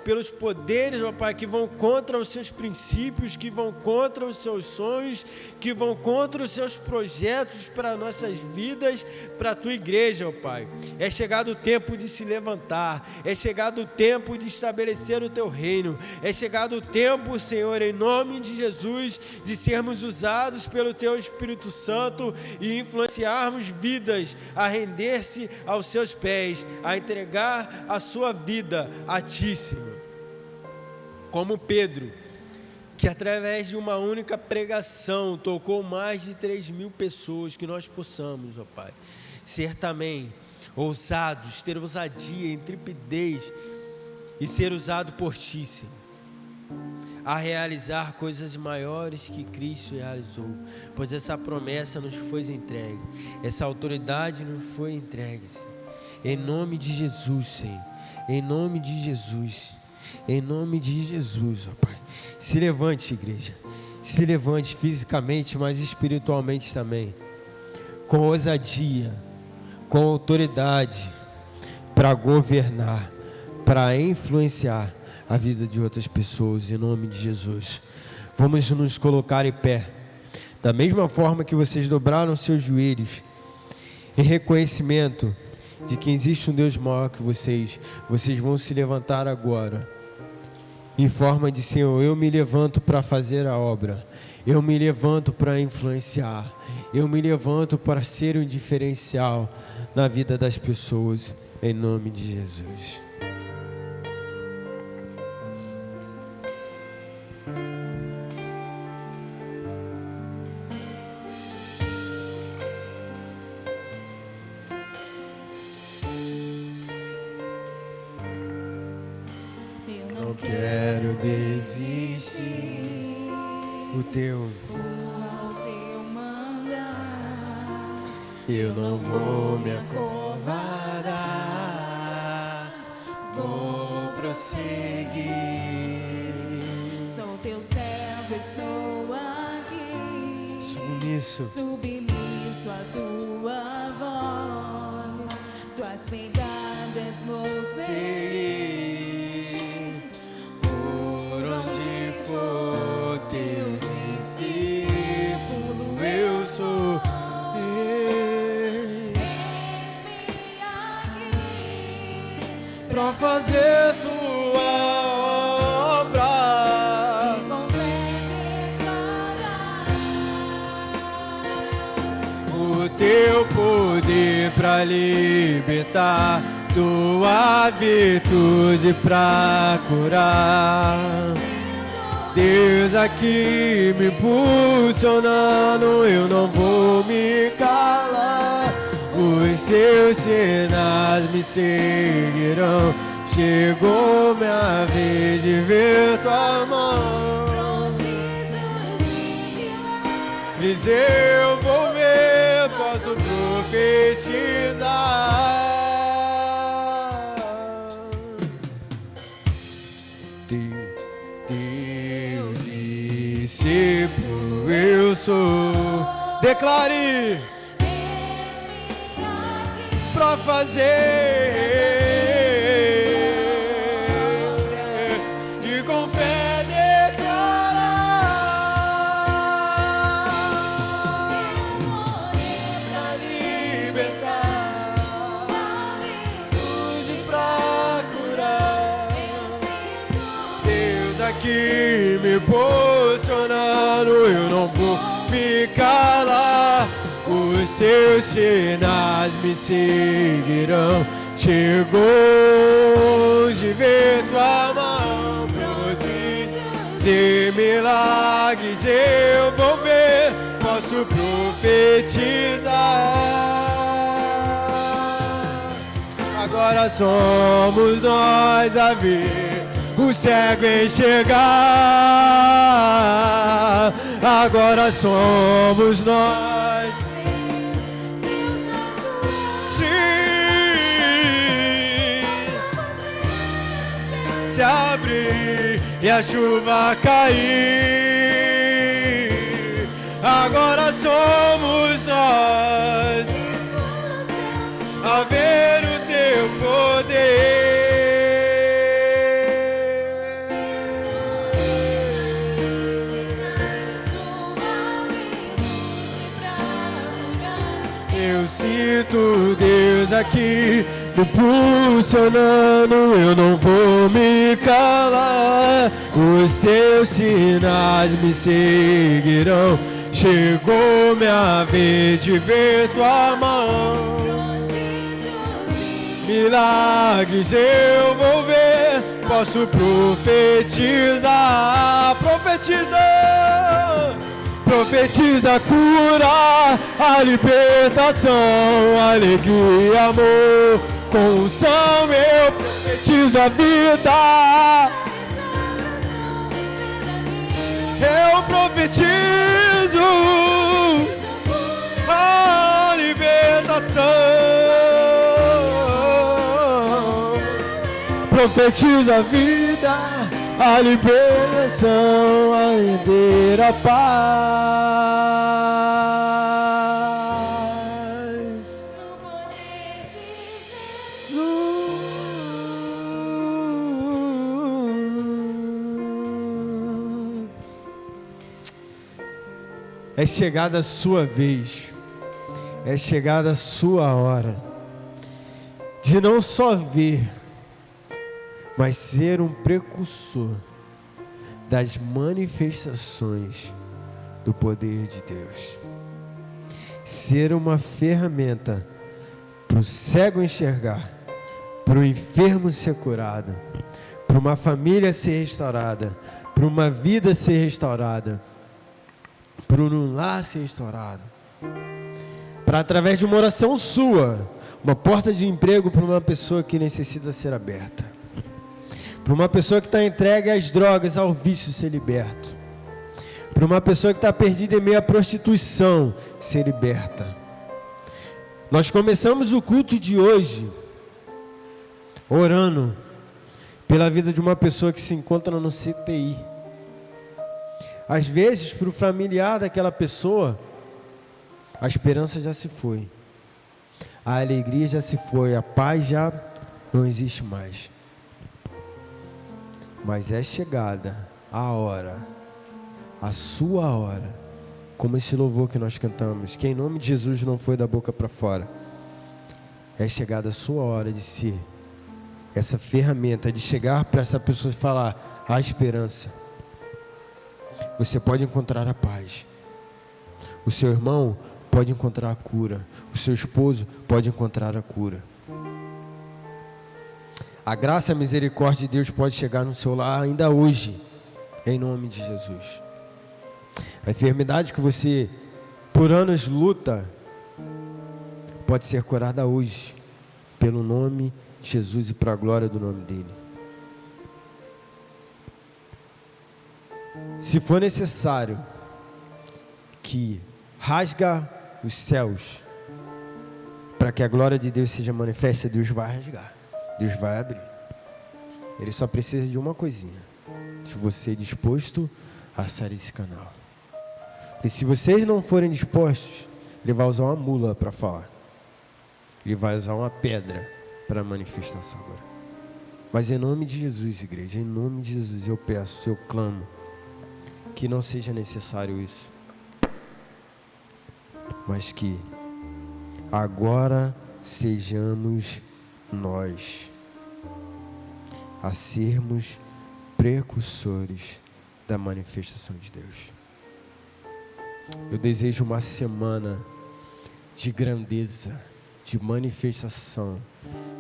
pelos poderes, ó Pai, que vão contra os Seus princípios, que vão contra os Seus sonhos, que vão contra os Seus projetos para nossas vidas, para a Tua igreja, ó Pai. É chegado o tempo de se levantar, é chegado o tempo de estabelecer o Teu reino, é chegado o tempo, Senhor, em nome de Jesus, de sermos usados pelo Teu Espírito Santo e influenciarmos vidas a render-se aos Seus pés, a entregar a sua vida a Ti, Senhor. Como Pedro, que através de uma única pregação tocou mais de 3.000 pessoas, que nós possamos, ó Pai, ser também ousados, ter ousadia, intrepidez e ser usado por Ti, Senhor, a realizar coisas maiores que Cristo realizou, pois essa promessa nos foi entregue, essa autoridade nos foi entregue, Senhor. Em nome de Jesus, Senhor, em nome de Jesus. Em nome de Jesus, ó Pai. Se levante, igreja. Se levante fisicamente, mas espiritualmente também. Com ousadia, com autoridade, para governar, para influenciar a vida de outras pessoas, em nome de Jesus. Vamos nos colocar em pé. Da mesma forma que vocês dobraram seus joelhos, em reconhecimento de que existe um Deus maior que vocês vão se levantar agora. Em forma de Senhor, eu me levanto para fazer a obra, eu me levanto para influenciar, eu me levanto para ser um diferencial na vida das pessoas, em nome de Jesus. Não quero desistir, o Teu mandar, eu não vou me acovardar, vou prosseguir. sou Teu servo, estou aqui, Submisso, submisso à Tua voz, Tuas pegadas vou seguir. por onde for Teu discípulo, eu sou. Eis-me aqui, Pra fazer Tua obra, o Teu poder pra libertar tua virtude pra curar. Deus aqui me impulsionando, eu não vou me calar. Os seus sinais me seguirão. Chegou minha vez de ver tua mão. Diz eu vou ver, posso profetizar. Teu discípulo eu sou. Declare pra fazer e com fé declarar pra libertar, luz pra curar. Deus aqui me posicionando, eu não vou me calar. Os seus sinais me seguirão. Chegou de ver tua mão produzir milagres, eu vou ver, posso profetizar. Agora somos nós a ver o cego enxergar. Agora somos nós. Se abrir e a chuva cair, agora somos nós a ver o teu poder. Eu sinto Deus aqui me impulsionando, eu não vou me calar. Os seus sinais me seguirão. Chegou minha vez de ver tua mão. Milagres eu vou ver, posso profetizar. Profetiza, profetiza a cura, a libertação, a alegria, amor. Com unção eu profetizo a vida. Eu profetizo a libertação. Profetizo a vida, a libertação, a inteira paz. É chegada a sua vez, é chegada a sua hora de não só ver, mas ser um precursor das manifestações do poder de Deus. Ser uma ferramenta para o cego enxergar, para o enfermo ser curado, para uma família ser restaurada, para uma vida ser restaurada, para um lar ser restaurado, para através de uma oração sua, uma porta de emprego para uma pessoa que necessita ser aberta, para uma pessoa que está entregue às drogas, ao vício, ser liberto, para uma pessoa que está perdida em meio à prostituição, ser liberta. Nós começamos o culto de hoje orando pela vida de uma pessoa que se encontra no CTI. Às vezes, para o familiar daquela pessoa, a esperança já se foi, a alegria já se foi, a paz já não existe mais. Mas é chegada a hora, a sua hora, como esse louvor que nós cantamos, que em nome de Jesus não foi da boca para fora. É chegada a sua hora de ser essa ferramenta, de chegar para essa pessoa e falar: há esperança. Você pode encontrar a paz. O seu irmão pode encontrar a cura. O seu esposo pode encontrar a cura. A graça e a misericórdia de Deus pode chegar no seu lar ainda hoje, em nome de Jesus. A enfermidade que você por anos luta pode ser curada hoje, pelo nome de Jesus e para a glória do nome dele. Se for necessário que rasga os céus para que a glória de Deus seja manifesta, Deus vai rasgar, Deus vai abrir. Ele só precisa de uma coisinha: de você disposto a sair esse canal. E se vocês não forem dispostos, ele vai usar uma mula para falar. Ele vai usar uma pedra para manifestação agora. Mas em nome de Jesus, igreja, em nome de Jesus, eu peço, eu clamo, que não seja necessário isso. Mas que agora sejamos nós a sermos precursores da manifestação de Deus. Eu desejo uma semana de grandeza, de manifestação,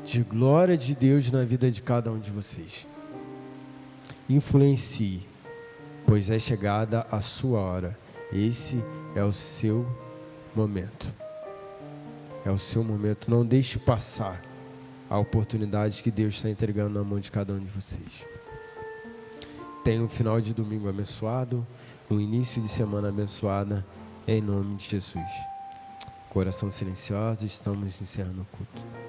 de glória de Deus na vida de cada um de vocês. Influencie, pois é chegada a sua hora. Esse é o seu momento. É o seu momento. Não deixe passar a oportunidade que Deus está entregando na mão de cada um de vocês. Tenha um final de domingo abençoado, um início de semana abençoada, em nome de Jesus. Coração silencioso, estamos encerrando o culto.